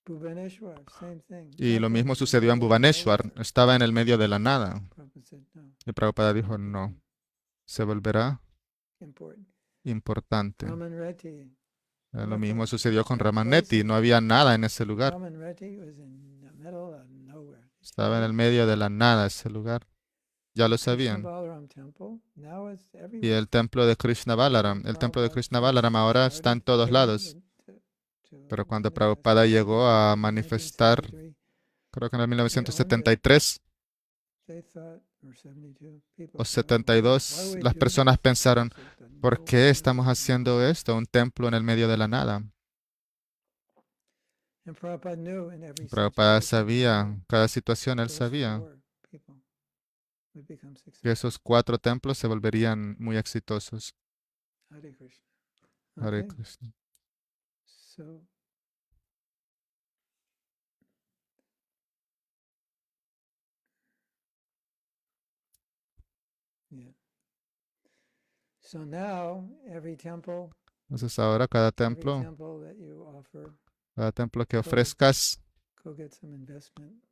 Bhubaneswar, same thing. Y lo Temple mismo in the sucedió en middle of Bhubaneswar, nowhere. estaba en el medio de la nada. Prabhupada said, no. Y Prabhupada dijo It'll no, become se volverá important. importante. Raman Reddy. Lo mismo sucedió con Ramanetti, no había nada en ese lugar. Raman Reddy was in the middle of nowhere. Estaba en el medio de la nada ese lugar. Ya lo Krishna sabían. Balaram Temple, now it's Y everywhere. el templo de Krishna Balaram, el templo de Krishna Balaram ahora está en todos lados. Pero cuando Prabhupada llegó a manifestar, creo que en el 1973 o 72, las personas pensaron, ¿por qué estamos haciendo esto? Un templo en el medio de la nada. Prabhupada sabía, cada situación él sabía que esos 4 templos se volverían muy exitosos. Hare Krishna. So now, every temple, Entonces ahora cada templo that you offer, que ofrezcas, go get some investment,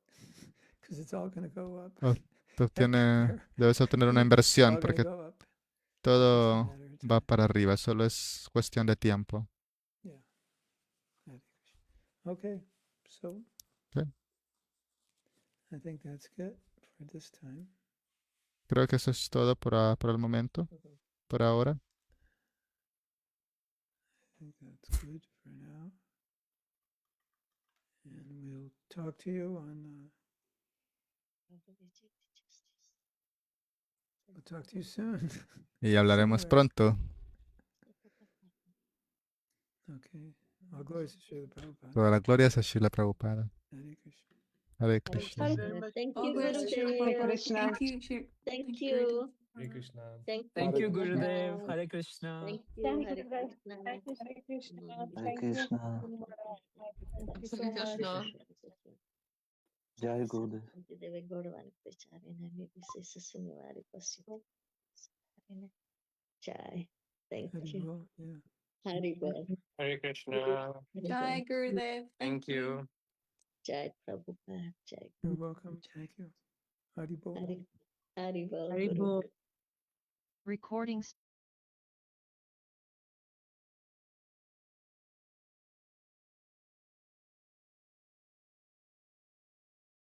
because it's all going to go up. debes obtener una inversión It's all porque gonna go up. todo It's a matter of va time. para arriba, solo es cuestión de tiempo. Yeah. Hare Krishna. Okay, so Okay. I think that's good for this time. Creo que eso es todo por el momento, por ahora. I think that's good for now. And we'll talk to you on. We'll talk to you soon. Y hablaremos Sure. pronto. Okay. All glories to Srila Prabhupada. Toda la gloria es a Srila Prabhupada. Hare Krishna. Hare Krishna. Thank All you, glories to Srila Gurudev. Prabhupada. Thank you. Thank you. Hare Krishna. Thank Thank you, you, Gurudev. Krishna. Hare Krishna. Thank you, Thank Hare you, Krishna. Thank you, Hare Krishna. Mm. Hare Thank you, Krishna. Guru Maharaj. Thank you so Hare much. Krishna. Jai Gurudev. Deve Gauravan Pracharina, maybe Sunivari Pasita. Jai. Thank Hare you. Bol, yeah. Hari Bol. Hare Krishna. Jai Gurudev. Thank you. Jai Prabhupada. Jai. You're welcome. Thank you. Hare Bol. Hari Bol. Hari Guru. Bol. Recordings